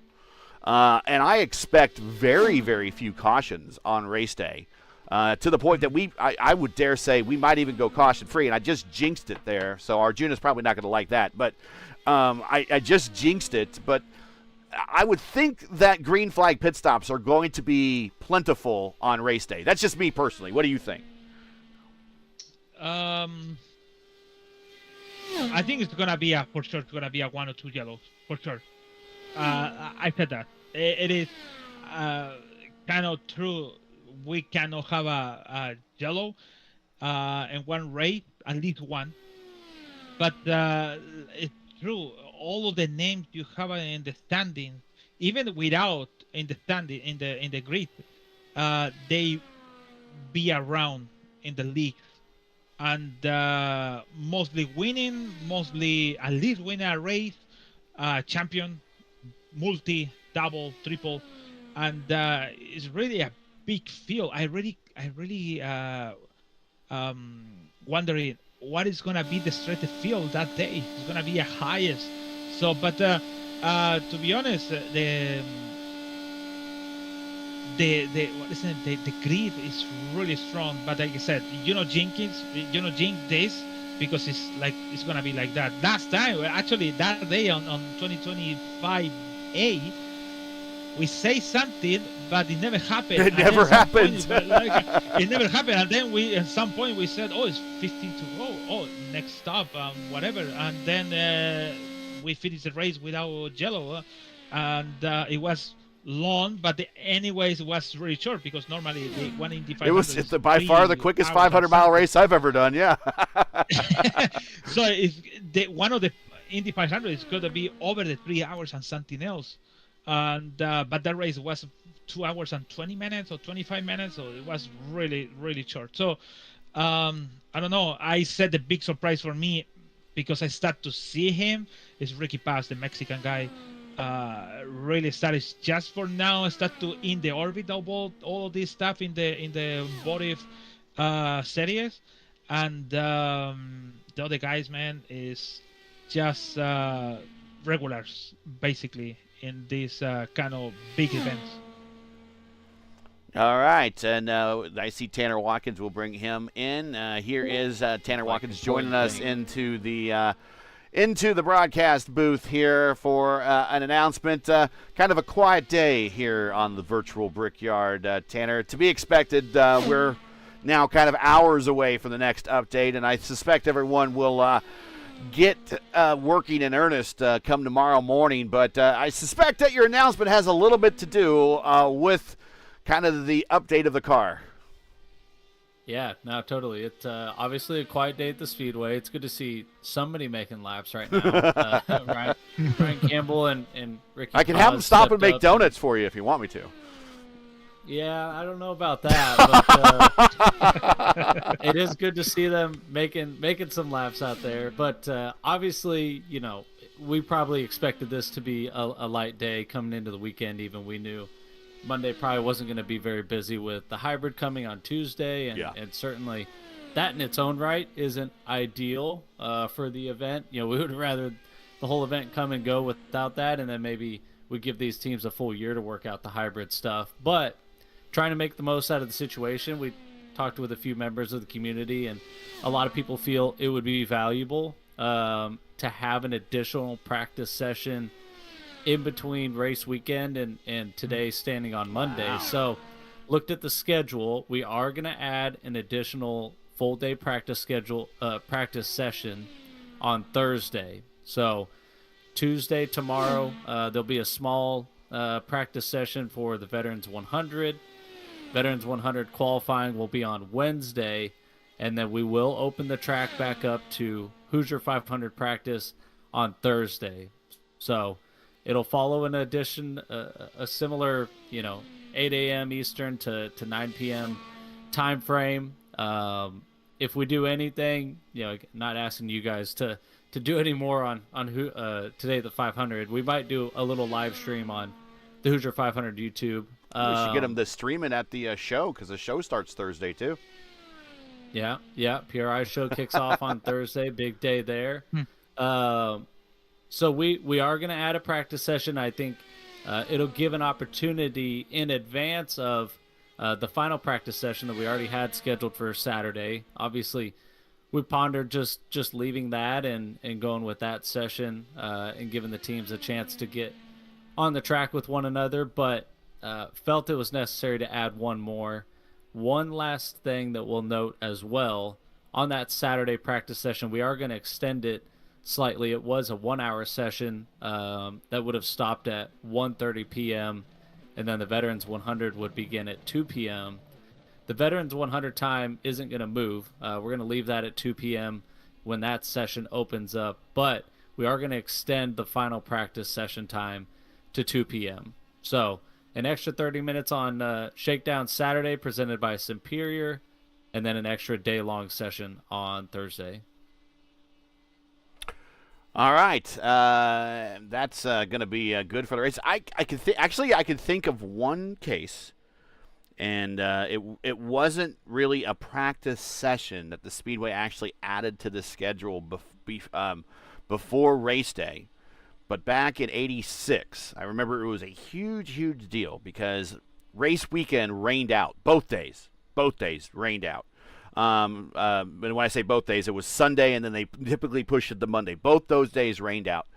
And I expect very, very few cautions on race day. To the point that I would dare say we might even go caution-free, and I just jinxed it there, so Arjuna's probably not going to like that. But I just jinxed it. But I would think that green flag pit stops are going to be plentiful on race day. That's just me personally. What do you think? I think it's gonna be for sure. It's gonna be a 1 or 2 yellows for sure. I said that it is kind of true. We cannot have a yellow in one race, at least one. But it's true. All of the names you have in the standings, even without in the standing in the grid, they be around in the league and mostly winning, mostly at least winning a race, champion, multi, double, triple, and it's really a big field. I really wondering what is gonna be the straight field that day. It's gonna be a highest. So, but to be honest, the grid is really strong. But like I said, jinx this because it's gonna be like that. Last time, actually, that day on 2025A, we say something, but it never happened. It never happened. It never happened. And then at some point we said, "Oh, it's 15 to go. Oh, next stop, whatever." And then we finished the race without yellow, and it was long, but anyways, it was really short because normally the one Indy 500 it was by far the quickest 500-mile race I've ever done. Yeah. So if one of the Indy 500 is going to be over the 3 hours and something else, and but that race was 2 hours and 20 minutes or 25 minutes, so it was really short. So I don't know. I said the big surprise for me because I start to see him is Ricky Paz, the Mexican guy. Really started just for now start to in the orbital ball, all of this stuff in the body series, and the other guys, man, is just regulars basically in these kind of big events. All right, and I see Tanner Watkins. Will bring him in. Here is Tanner Watkins joining us into the broadcast booth here for an announcement. Kind of a quiet day here on the virtual Brickyard, Tanner. To be expected, we're now kind of hours away from the next update, and I suspect everyone will get working in earnest come tomorrow morning. But I suspect that your announcement has a little bit to do with kind of the update of the car. Yeah, no, totally. It's obviously a quiet day at the Speedway. It's good to see somebody making laps right now. Ryan Campbell and Ricky. I can have them stop and make donuts for you if you want me to. Yeah, I don't know about that, but it is good to see them making some laps out there. But obviously, we probably expected this to be a light day coming into the weekend. Even we knew Monday probably wasn't going to be very busy with the hybrid coming on Tuesday, and certainly that in its own right isn't ideal for the event. We would rather the whole event come and go without that, and then maybe we give these teams a full year to work out the hybrid stuff. But trying to make the most out of the situation, we talked with a few members of the community, and a lot of people feel it would be valuable to have an additional practice session in between race weekend and today standing on Monday. Wow. So looked at the schedule. We are going to add an additional full day practice session on Thursday. So Tuesday, tomorrow, there'll be a small practice session for the Veterans 100. Veterans 100 qualifying will be on Wednesday, and then we will open the track back up to Hoosier 500 practice on Thursday. So it'll follow an addition, a similar, 8 a.m. Eastern to 9 p.m. time frame. If we do anything, not asking you guys to do any more on today the 500, we might do a little live stream on the Hoosier 500 YouTube. We should get them to stream it at the show because the show starts Thursday too. Yeah. PRI show kicks off on Thursday. Big day there. So we are going to add a practice session. I think it'll give an opportunity in advance of the final practice session that we already had scheduled for Saturday. Obviously, we pondered just leaving that and going with that session and giving the teams a chance to get on the track with one another, but felt it was necessary to add one more. One last thing that we'll note as well, on that Saturday practice session, we are going to extend it slightly. It was a 1-hour session that would have stopped at 1:30 p.m. and then the Veterans 100 would begin at 2 p.m. The Veterans 100 time isn't going to move. We're going to leave that at 2 p.m. when that session opens up, but we are going to extend the final practice session time to 2 p.m. So an extra 30 minutes on Shakedown Saturday presented by Superior, and then an extra day-long session on Thursday. All right, that's going to be good for the race. I could think of one case, and it wasn't really a practice session that the Speedway actually added to the schedule before race day. But back in '86, I remember it was a huge deal because race weekend rained out. Both days rained out. And when I say both days, it was Sunday, and then they typically pushed it to Monday. Both those days rained out.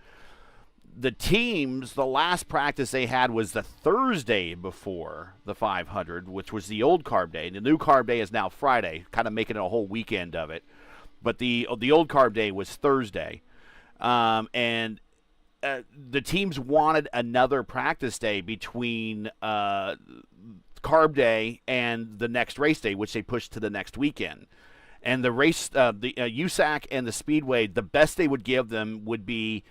The teams, the last practice they had was the Thursday before the 500, which was the old carb day. The new carb day is now Friday, kind of making it a whole weekend of it. But the old carb day was Thursday. And the teams wanted another practice day between carb day and the next race day, which they pushed to the next weekend. And the race, the USAC and the Speedway, the best they would give them would be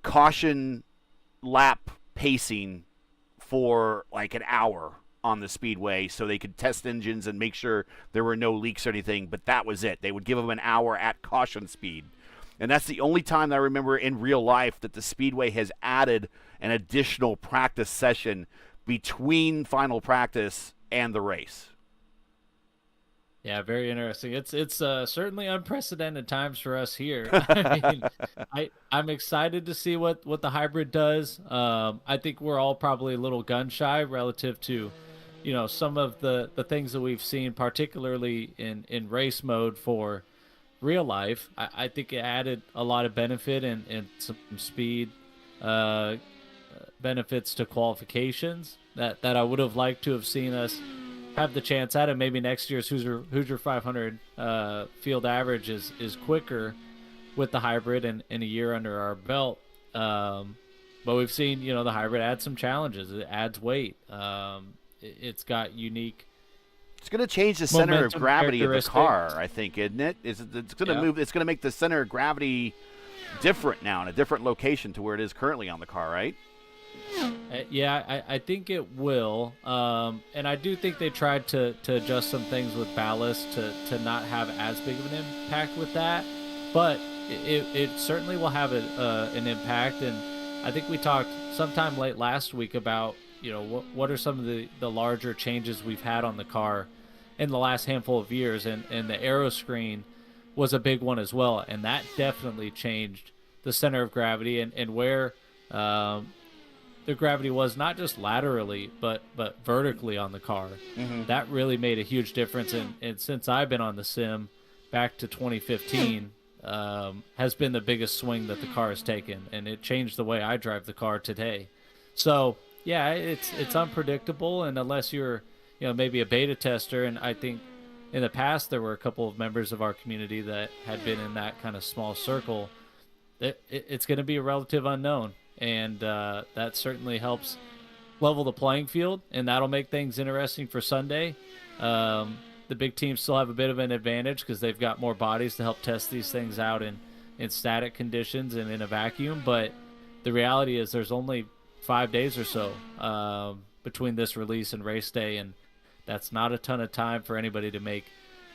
caution lap pacing for like an hour on the Speedway so they could test engines and make sure there were no leaks or anything, but that was it. They would give them an hour at caution speed. And that's the only time that I remember in real life that the Speedway has added an additional practice session between final practice and the race. Yeah, very interesting. It's certainly unprecedented times for us here. I mean, I'm excited to see what the hybrid does. I think we're all probably a little gun shy relative to, some of the things that we've seen, particularly in race mode for real life. I think it added a lot of benefit and some speed benefits to qualifications that I would have liked to have seen us have the chance at, and maybe next year's Hoosier 500 field average is quicker with the hybrid and a year under our belt. But we've seen, the hybrid add some challenges. It adds weight. It's got unique. It's going to change the center of gravity of the car, I think, isn't it? It's going to move. It's going to make the center of gravity different now in a different location to where it is currently on the car, right? Yeah, I think it will. And I do think they tried to adjust some things with ballast to not have as big of an impact with that. But it certainly will have an impact. And I think we talked sometime late last week about, what are some of the larger changes we've had on the car in the last handful of years. And the aero screen was a big one as well. And that definitely changed the center of gravity and where the gravity was not just laterally, but vertically on the car. Mm-hmm. That really made a huge difference. And since I've been on the sim back to 2015, has been the biggest swing that the car has taken. And it changed the way I drive the car today. So, yeah, it's unpredictable. And unless you're, maybe a beta tester, and I think in the past there were a couple of members of our community that had been in that kind of small circle, it's going to be a relative unknown. And that certainly helps level the playing field, and that'll make things interesting for Sunday. The big teams still have a bit of an advantage because they've got more bodies to help test these things out in static conditions and in a vacuum. But the reality is there's only 5 days or so between this release and race day, and that's not a ton of time for anybody to make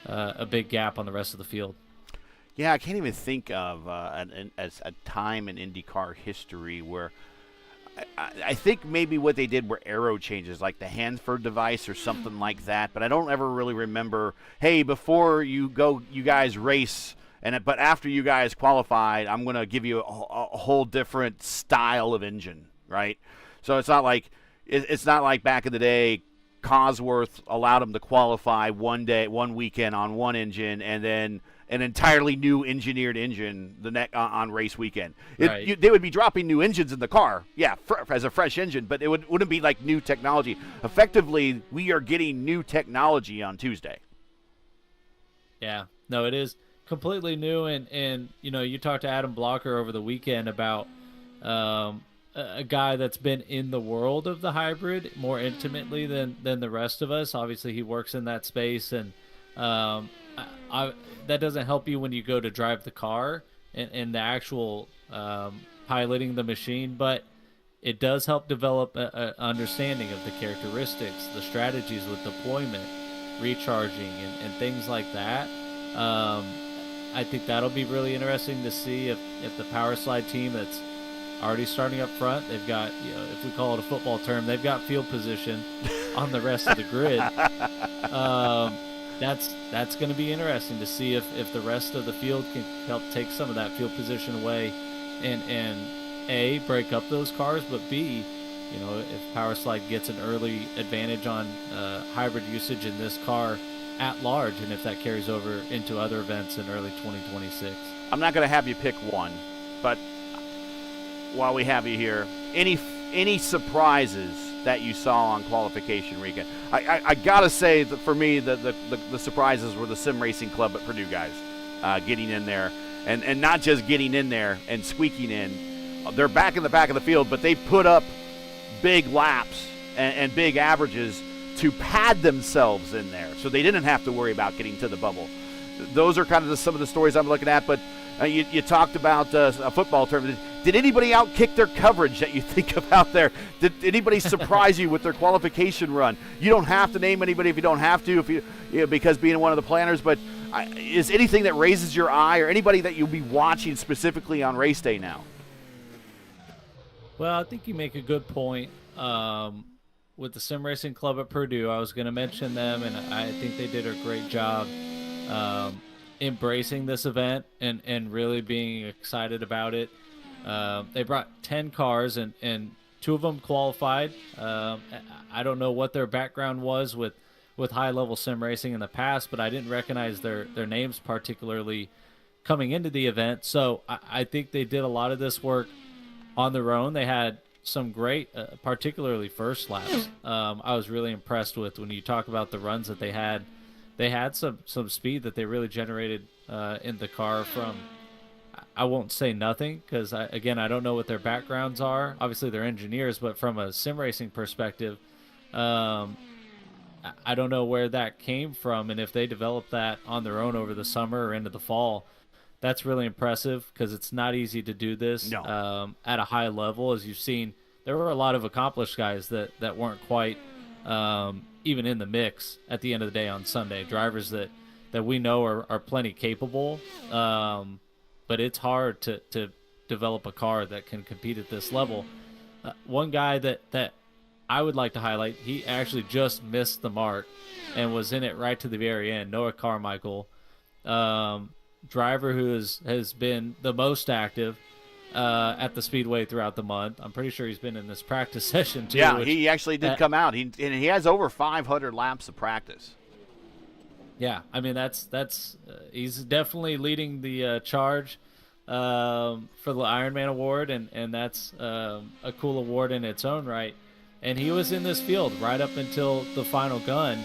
a big gap on the rest of the field. Yeah, I can't even think of as a time in IndyCar history where I think maybe what they did were aero changes, like the Hanford device or something like that. But I don't ever really remember, hey, before you guys race, but after you guys qualified, I'm going to give you a whole different style of engine, right? So it's not like back in the day, Cosworth allowed them to qualify one weekend on one engine, and then an entirely new engineered engine on race weekend. Right. They would be dropping new engines in the car, as a fresh engine, but it wouldn't be like new technology. Effectively, we are getting new technology on Tuesday. Yeah, no, it is. completely new, and you talked to Adam Blocker over the weekend about a guy that's been in the world of the hybrid more intimately than the rest of us. Obviously, he works in that space, and that doesn't help you when you go to drive the car and the actual piloting the machine, but it does help develop an understanding of the characteristics, the strategies with deployment, recharging, and things like that. I think that'll be really interesting to see if the power slide team that's already starting up front, they've got, if we call it a football term, they've got field position on the rest of the grid. That's going to be interesting to see if the rest of the field can help take some of that field position away and A, break up those cars, but B, if power slide gets an early advantage on hybrid usage in this car at large, and if that carries over into other events in early 2026. I'm not going to have you pick one, but while we have you here, any surprises that you saw on qualification weekend? I gotta say that for me, the surprises were the Sim Racing Club at Purdue guys getting in there, and not just getting in there and squeaking in. They're back in the back of the field, but they put up big laps and big averages to pad themselves in there, so they didn't have to worry about getting to the bubble. Those are kind of some of the stories I'm looking at, but you talked about a football term. Did anybody outkick their coverage that you think of out there? Did anybody surprise you with their qualification run? You don't have to name anybody if you don't have to, because being one of the planners, but is anything that raises your eye or anybody that you'll be watching specifically on race day now? Well, I think you make a good point. With the Sim Racing Club at Purdue, I was going to mention them, and I think they did a great job embracing this event and really being excited about it. They brought 10 cars, and 2 of them qualified. I don't know what their background was with high-level sim racing in the past, but I didn't recognize their names particularly coming into the event. So I think they did a lot of this work on their own. They had some great, particularly first laps. I was really impressed with when you talk about the runs that they had. They had some speed that they really generated in the car from, I won't say nothing, because I don't know what their backgrounds are. Obviously, they're engineers, but from a sim racing perspective, I don't know where that came from, and if they developed that on their own over the summer or into the fall, that's really impressive, because it's not easy to do this at a high level. As you've seen, there were a lot of accomplished guys that weren't quite even in the mix at the end of the day on Sunday. Drivers that we know are plenty capable, but it's hard to develop a car that can compete at this level. One guy that I would like to highlight, he actually just missed the mark and was in it right to the very end. Noah Carmichael, driver who has been the most active at the Speedway throughout the month. I'm pretty sure he's been in this practice session too. Yeah, he actually did come out. He has over 500 laps of practice. Yeah, I mean that's he's definitely leading the charge for the Ironman Award, and that's a cool award in its own right. And he was in this field right up until the final gun,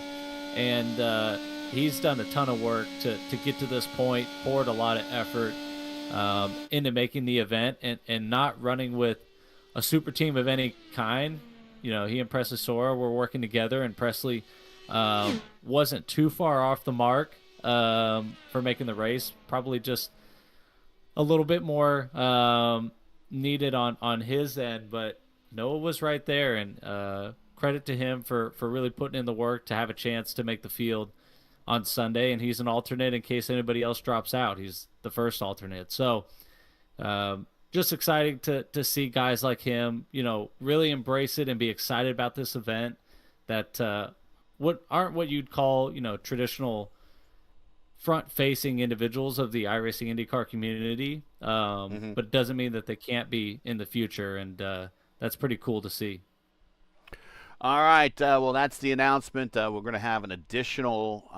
and he's done a ton of work to get to this point, poured a lot of effort into making the event, and not running with a super team of any kind. He and Presley Sora were working together, and Presley wasn't too far off the mark for making the race. Probably just a little bit more needed on his end, but Noah was right there, and credit to him for really putting in the work to have a chance to make the field on Sunday. And he's an alternate in case anybody else drops out. He's the first alternate. So just exciting to see guys like him, really embrace it and be excited about this event that aren't what you'd call, traditional front-facing individuals of the iRacing IndyCar community, but it doesn't mean that they can't be in the future, and that's pretty cool to see. All right, well, that's the announcement. We're going to have an additional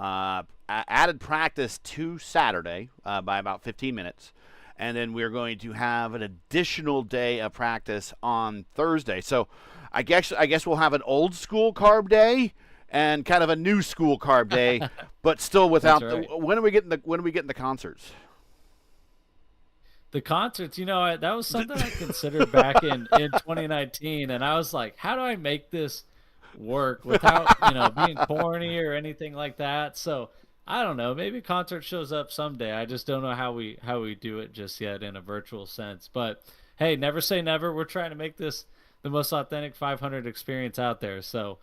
added practice to Saturday by about 15 minutes, and then we're going to have an additional day of practice on Thursday. So I guess we'll have an old-school carb day, and kind of a new school carb day, but still without. That's right. When are we getting the concerts? The concerts, that was something I considered back in 2019, and I was like, how do I make this work without being corny or anything like that? So I don't know, maybe concert shows up someday. I just don't know how we do it just yet in a virtual sense. But hey, never say never. We're trying to make this the most authentic 500 experience out there. So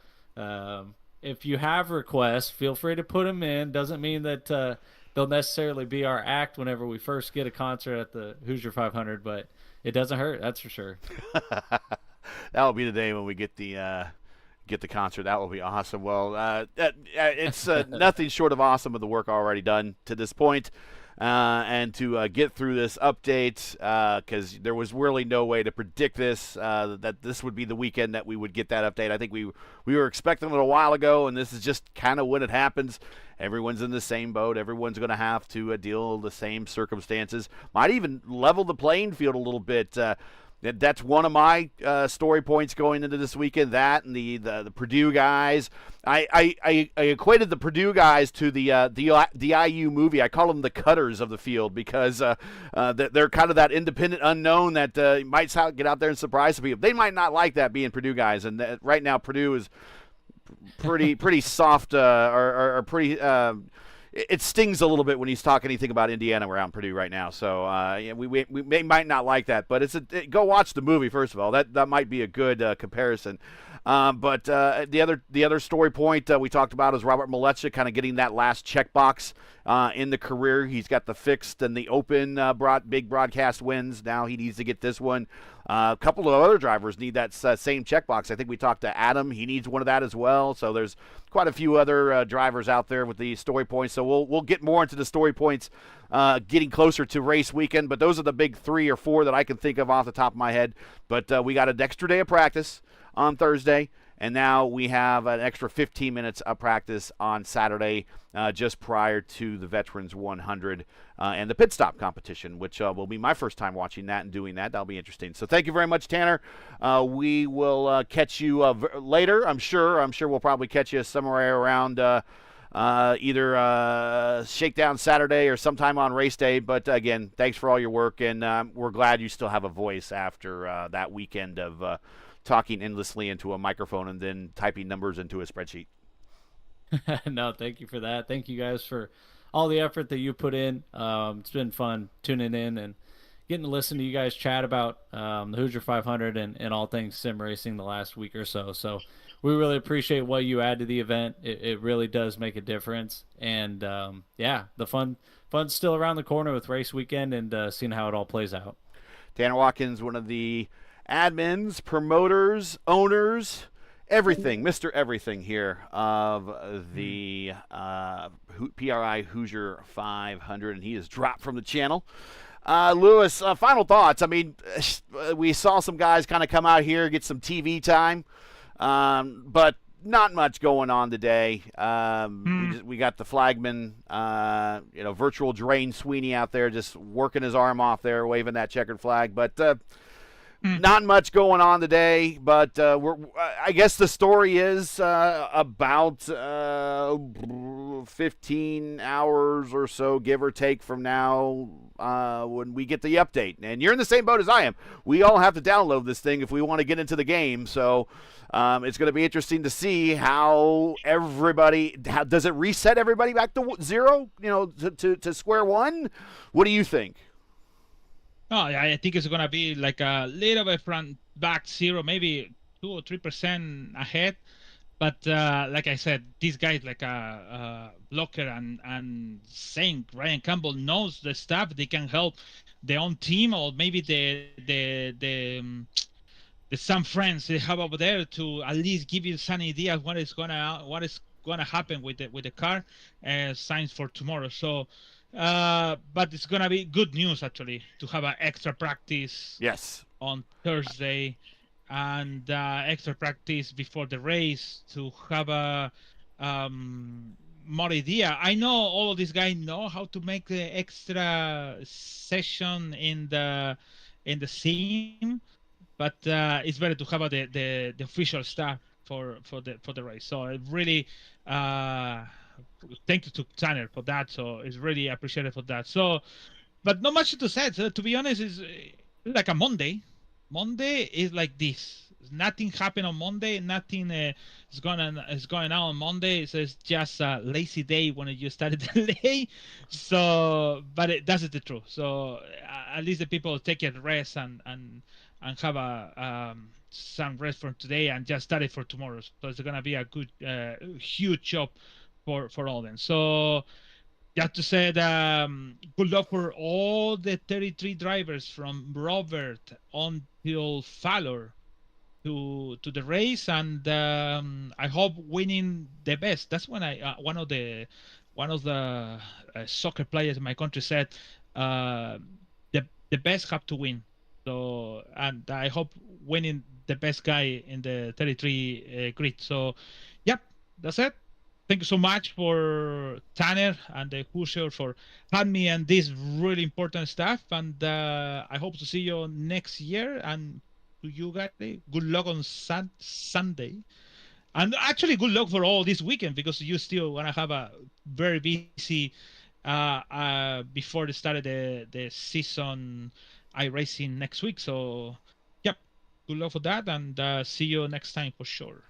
if you have requests, feel free to put them in. Doesn't mean that they'll necessarily be our act whenever we first get a concert at the Hoosier 500, but it doesn't hurt, that's for sure. That'll be the day when we get the concert. That will be awesome. Well, it's nothing short of awesome with the work already done to this point. And to get through this update, because there was really no way to predict this, that this would be the weekend that we would get that update. I think we were expecting it a while ago, and this is just kind of when it happens. Everyone's in the same boat. Everyone's going to have to deal with the same circumstances. Might even level the playing field a little bit. That's one of my story points going into this weekend. That and the Purdue guys. I equated the Purdue guys to the IU movie. I call them the cutters of the field because they're kind of that independent unknown that might get out there and surprise some people. They might not like that being Purdue guys, and right now Purdue is pretty soft or pretty. It stings a little bit when he's talking anything about Indiana around Purdue right now. So we might not like that, but go watch the movie first of all. That might be a good comparison. But the other story point we talked about is Robert Malecha kind of getting that last checkbox in the career. He's got the fixed and the open big broadcast wins. Now he needs to get this one. A couple of other drivers need that same checkbox. I think we talked to Adam. He needs one of that as well. So there's quite a few other drivers out there with the story points. So we'll get more into the story points getting closer to race weekend. But those are the big 3 or 4 that I can think of off the top of my head. But we got an extra day of practice on Thursday, and now we have an extra 15 minutes of practice on Saturday just prior to the Veterans 100 and the pit stop competition, which will be my first time watching that and doing that. That'll be interesting. So thank you very much, Tanner. We will catch you later, I'm sure. I'm sure we'll probably catch you somewhere around either Shakedown Saturday or sometime on race day. But again, thanks for all your work, and we're glad you still have a voice after that weekend of talking endlessly into a microphone and then typing numbers into a spreadsheet. No, thank you for that. Thank you guys for all the effort that you put in. It's been fun tuning in and getting to listen to you guys chat about the Hoosier 500 and all things sim racing the last week or so. So we really appreciate what you add to the event. It really does make a difference. And the fun's still around the corner with race weekend and seeing how it all plays out. Tanner Watkins, one of the admins, promoters, owners, everything, Mr. Everything here of the PRI Hoosier 500, and he is dropped from the channel. Lewis, final thoughts. I mean, we saw some guys kind of come out here, get some TV time, but not much going on today. We got the flagman, virtual Drain Sweeney out there just working his arm off there, waving that checkered flag, but not much going on today, but I guess the story is about 15 hours or so, give or take, from now when we get the update. And you're in the same boat as I am. We all have to download this thing if we want to get into the game. So it's going to be interesting to see how does it reset everybody back to zero, to square one? What do you think? No, I think it's gonna be like a little bit from back zero, maybe 2 or 3% ahead. But like I said, these guys like Blocker and Saint Ryan Campbell knows the stuff. They can help their own team or maybe the some friends they have over there to at least give you some idea of what is gonna happen with the car signs for tomorrow. So. But it's gonna be good news actually to have an extra practice on Thursday and extra practice before the race to have a more idea. I know all of these guys know how to make the extra session in the sim, but it's better to have the official stuff for the race. So it really thank you to Tanner for that. So it's really appreciated for that. So, but not much to say. So, to be honest, it's like a Monday. Monday is like this. Nothing happened on Monday. Nothing is going on on Monday. So it's just a lazy day when you started the day. So, but that's the truth. So at least the people take a rest and have a some rest from today and just study for tomorrow. So it's gonna be a good, huge job for all them. So just to say that, good luck for all the 33 drivers from Robert until Fowler to the race, and I hope winning the best. That's when I one of the soccer players in my country said the best have to win. So, and I hope winning the best guy in the 33 grid. So, yep, that's it. Thank you so much for Tanner and the Hoosier for having me and this really important stuff. And I hope to see you next year. And to you guys, good luck on Sunday. And actually, good luck for all this weekend because you still want to have a very busy before the start of the season iRacing next week. So, yep, good luck for that. And see you next time for sure.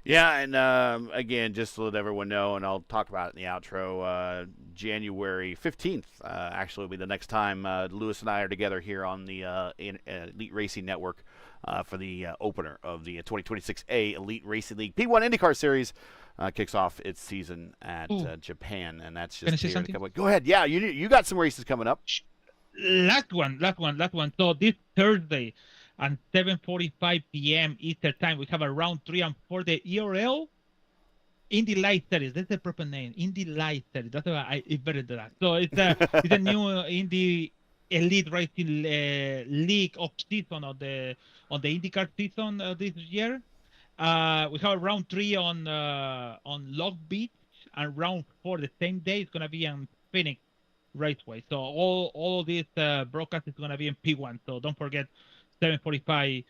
Yeah, and again, just to let everyone know, and I'll talk about it in the outro, January 15th actually will be the next time Lewis and I are together here on the Elite Racing Network for the opener of the 2026A Elite Racing League P1 IndyCar Series. Kicks off its season at Japan, and that's just here in a couple of... Go ahead. Yeah, you got some races coming up. Last one. So this Thursday, at 7:45 p.m. Eastern Time, we have a round 3 and 4 the ERL Indy Light Series. That's the proper name, Indy Light Series. That's why it's better than that. So it's a new Indy Elite Racing League off season on the IndyCar season this year. We have round 3 on Long Beach, and round 4 the same day. It's gonna be on Phoenix Raceway. So all of this broadcast is gonna be in P1. So don't forget. 7:45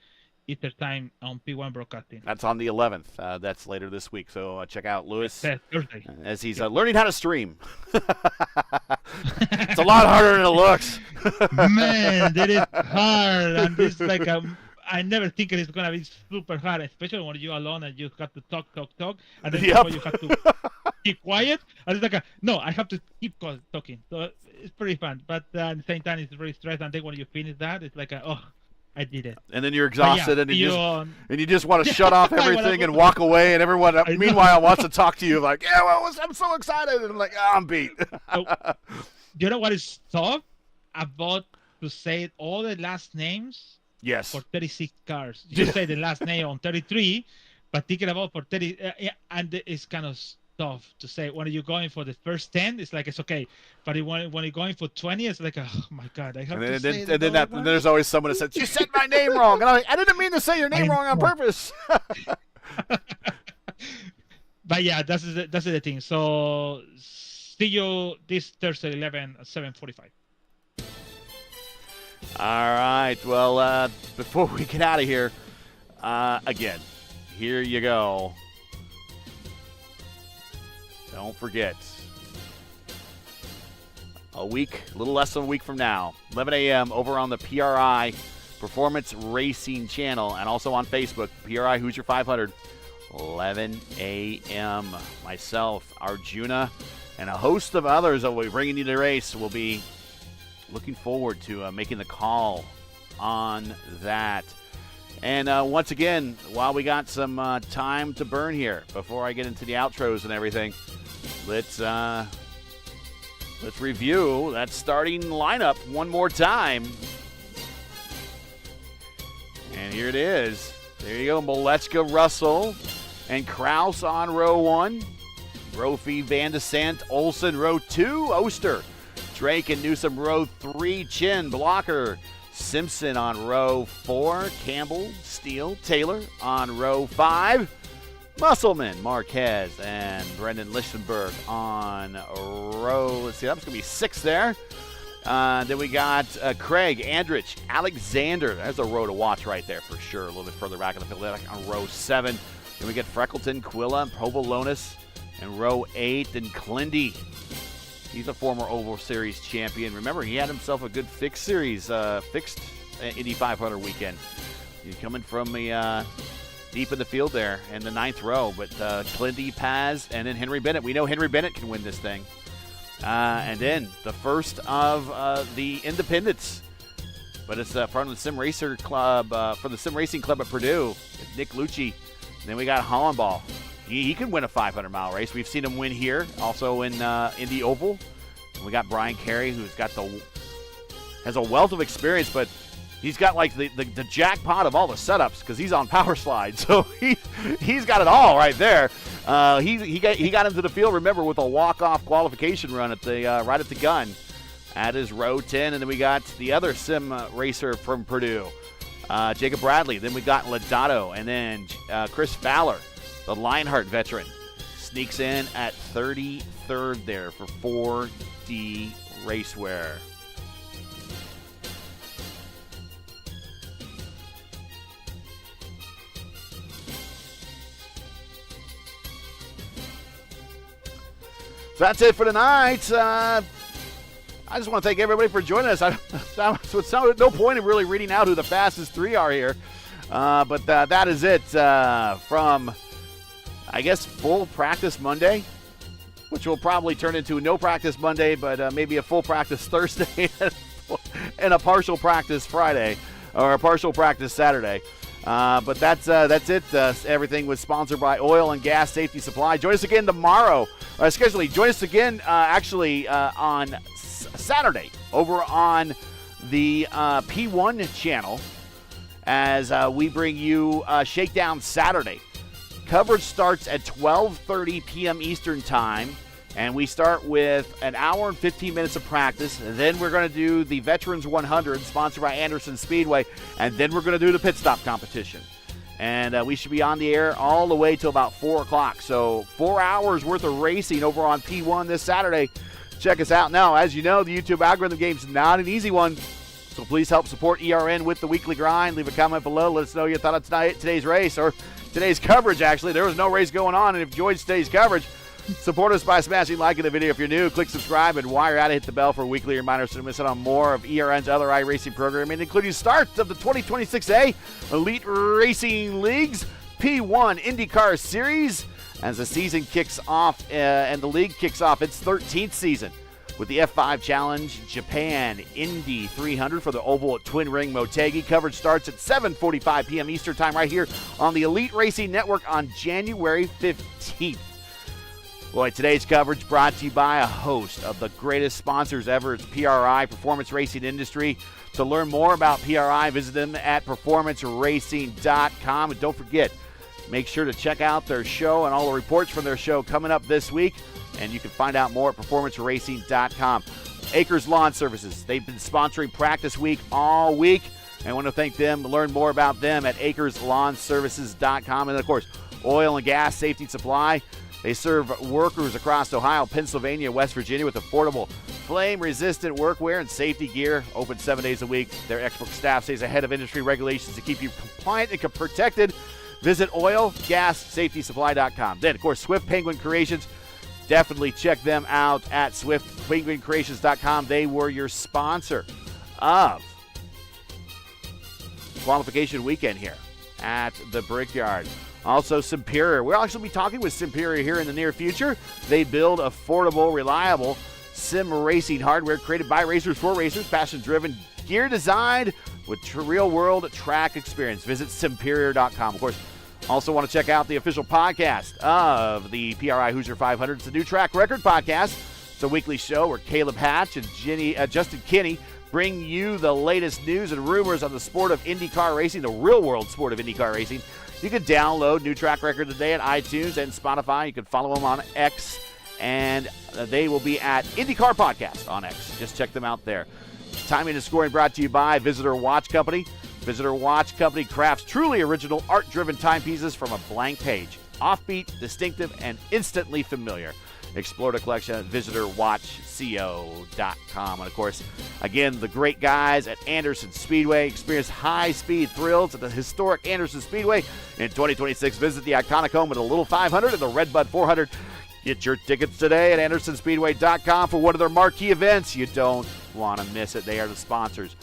Eastern Time on P1 Broadcasting. That's on the 11th. That's later this week. So check out Lewis Thursday as he's learning how to stream. It's a lot harder than it looks. Man, that is hard, and it's like I never think it's gonna be super hard, especially when you're alone and you have to talk, and then you have to keep quiet. And it's like no, I have to keep talking. So it's pretty fun, but at the same time, it's very stressful. And then when you finish that, it's like I did it. And then you're exhausted, and you just want to shut off everything and walk away, and everyone meanwhile wants to talk to you like, yeah, well, I'm so excited, and I'm like, I'm beat. You know what is tough about to say all the last names? Yes. For 36 cars, you say the last name on 33, but thinking about for 30, and it's kind of tough to say. When you're going for the first 10, it's like it's okay, but when you're going for 20, it's like, oh my god, I have to say. And then there's always someone that says, "You said my name wrong," and I'm like, "I didn't mean to say your name wrong on purpose." But yeah, that's the thing. So see you this Thursday 11 at 7:45. All right. Well, before we get out of here, again, here you go. Don't forget, a little less than a week from now, 11 a.m. over on the PRI Performance Racing channel and also on Facebook, PRI Hoosier 500, 11 a.m. Myself, Arjuna, and a host of others that will be bringing you the race will be looking forward to making the call on that. And once again, while we got some time to burn here before I get into the outros and everything, let's review that starting lineup one more time. And here it is. There you go, Molechka, Russell, and Kraus on row 1. Brophy, Van de Sant, Olsen, row 2. Oster, Drake and Newsom, row 3. Chin, Blocker, Simpson on row 4. Campbell, Steele, Taylor on row 5. Musselman, Marquez, and Brendan Lichtenberg on row, let's see, that was going to be 6 there. Then we got Craig, Andrich, Alexander. That's a row to watch right there for sure. A little bit further back in the field on row 7. Then we get Freckleton, Quilla, Provolonis, and row 8. And Clindy. He's a former Oval Series champion. Remember, he had himself a good fixed Indy 500 weekend. He's coming from the deep in the field there in the 9th row. But Clindy, Paz, and then Henry Bennett. We know Henry Bennett can win this thing. And then the first of the independents. But it's from the Sim Racer Club, from the Sim Racing Club at Purdue. It's Nick Lucci. And then we got Hollenball. He can win a 500-mile race. We've seen him win here, also in Indy Oval. And we got Brian Carey, who's got has a wealth of experience, but he's got like the jackpot of all the setups because he's on power slide. So he's got it all right there. He got into the field, remember, with a walk-off qualification run at the right at the gun. At his row 10, and then we got the other sim racer from Purdue, Jacob Bradley. Then we got Lodato, and then Chris Fowler, the Lionheart veteran, sneaks in at 33rd there for 4D Racewear. So that's it for tonight. I just want to thank everybody for joining us. So it's no point in really reading out who the fastest 3 are here. But that is it from, I guess, full practice Monday, which will probably turn into no practice Monday, but maybe a full practice Thursday and a partial practice Friday or a partial practice Saturday. But that's it. Everything was sponsored by Oil and Gas Safety Supply. Join us again tomorrow. Join us again on Saturday over on the P1 channel as we bring you Shakedown Saturday. Coverage starts at 12:30 p.m. Eastern Time, and we start with an hour and 15 minutes of practice. Then we're going to do the Veterans 100, sponsored by Anderson Speedway, and then we're going to do the pit stop competition. And we should be on the air all the way till about 4 o'clock. So 4 hours worth of racing over on P1 this Saturday. Check us out. Now, as you know, the YouTube algorithm game's not an easy one, so please help support ERN with the weekly grind. Leave a comment below. Let us know your thought on today's race or today's coverage, actually. There was no race going on, and if you enjoyed today's coverage, support us by smashing like in the video if you're new. Click subscribe, and while you're at it, hit the bell for weekly reminders to miss out on more of ERN's other iRacing programming, including starts of the 2026A Elite Racing Leagues, P1 IndyCar Series, as the season kicks off and the league kicks off its 13th season with the F5 Challenge Japan Indy 300 for the Oval at Twin Ring Motegi. Coverage starts at 7:45 p.m. Eastern Time right here on the Elite Racing Network on January 15th. Boy, today's coverage brought to you by a host of the greatest sponsors ever. It's PRI, Performance Racing Industry. To learn more about PRI, visit them at performanceracing.com. And don't forget, make sure to check out their show and all the reports from their show coming up this week. And you can find out more at performanceracing.com. Acres Lawn Services. They've been sponsoring Practice Week all week. And I want to thank them. Learn more about them at acreslawnservices.com. And, of course, Oil and Gas Safety Supply. They serve workers across Ohio, Pennsylvania, West Virginia with affordable flame-resistant workwear and safety gear. Open 7 days a week. Their expert staff stays ahead of industry regulations to keep you compliant and protected. Visit oilgassafetysupply.com. Then, of course, Swift Penguin Creations. Definitely check them out at swiftpenguincreations.com. They were your sponsor of qualification weekend here at the Brickyard. Also, Superior. We'll actually be talking with Superior here in the near future. They build affordable, reliable sim racing hardware created by racers for racers, passion-driven, gear designed with real-world track experience. Visit Superior.com. Of course, also want to check out the official podcast of the PRI Hoosier 500. It's a new track record podcast. It's a weekly show where Caleb Hatch and Justin Kinney bring you the latest news and rumors on the sport of IndyCar racing, the real-world sport of IndyCar racing. You can download New Track Record today at iTunes and Spotify. You can follow them on X, and they will be at IndyCar Podcast on X. Just check them out there. Timing and scoring brought to you by Visitor Watch Company. Visitor Watch Company crafts truly original art-driven timepieces from a blank page. Offbeat, distinctive, and instantly familiar. Explore the collection at visitorwatchco.com. And, of course, again, the great guys at Anderson Speedway. Experience high-speed thrills at the historic Anderson Speedway. In 2026, visit the iconic home of the Little 500 and the Redbud 400. Get your tickets today at AndersonSpeedway.com for one of their marquee events. You don't want to miss it. They are the sponsors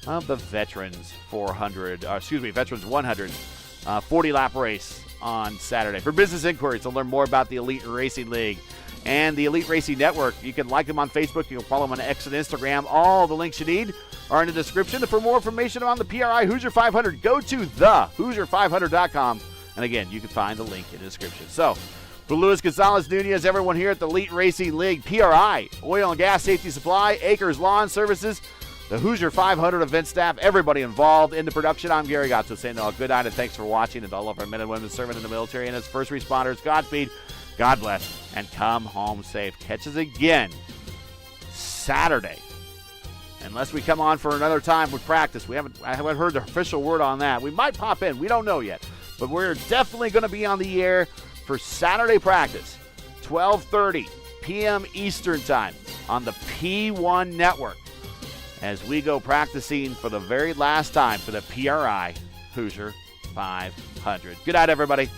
of the Veterans 100 40-lap race on Saturday. For business inquiries to learn more about the Elite Racing League and the Elite Racing Network, you can like them on Facebook. You can follow them on X and Instagram. All the links you need are in the description. And for more information on the PRI Hoosier 500, go to thehoosier500.com. And again, you can find the link in the description. So, for Luis Gonzalez Nunez, everyone here at the Elite Racing League, PRI, Oil and Gas Safety Supply, Acres Lawn Services, the Hoosier 500 event staff, everybody involved in the production. I'm Gary Gatto saying good night and thanks for watching. And to all of our men and women serving in the military and as first responders, Godspeed, God bless, and come home safe. Catch us again Saturday. Unless we come on for another time with practice. I haven't heard the official word on that. We might pop in. We don't know yet. But we're definitely going to be on the air for Saturday practice, 12:30 p.m. Eastern Time on the P1 Network, as we go practicing for the very last time for the PRI Hoosier 500. Good night, everybody.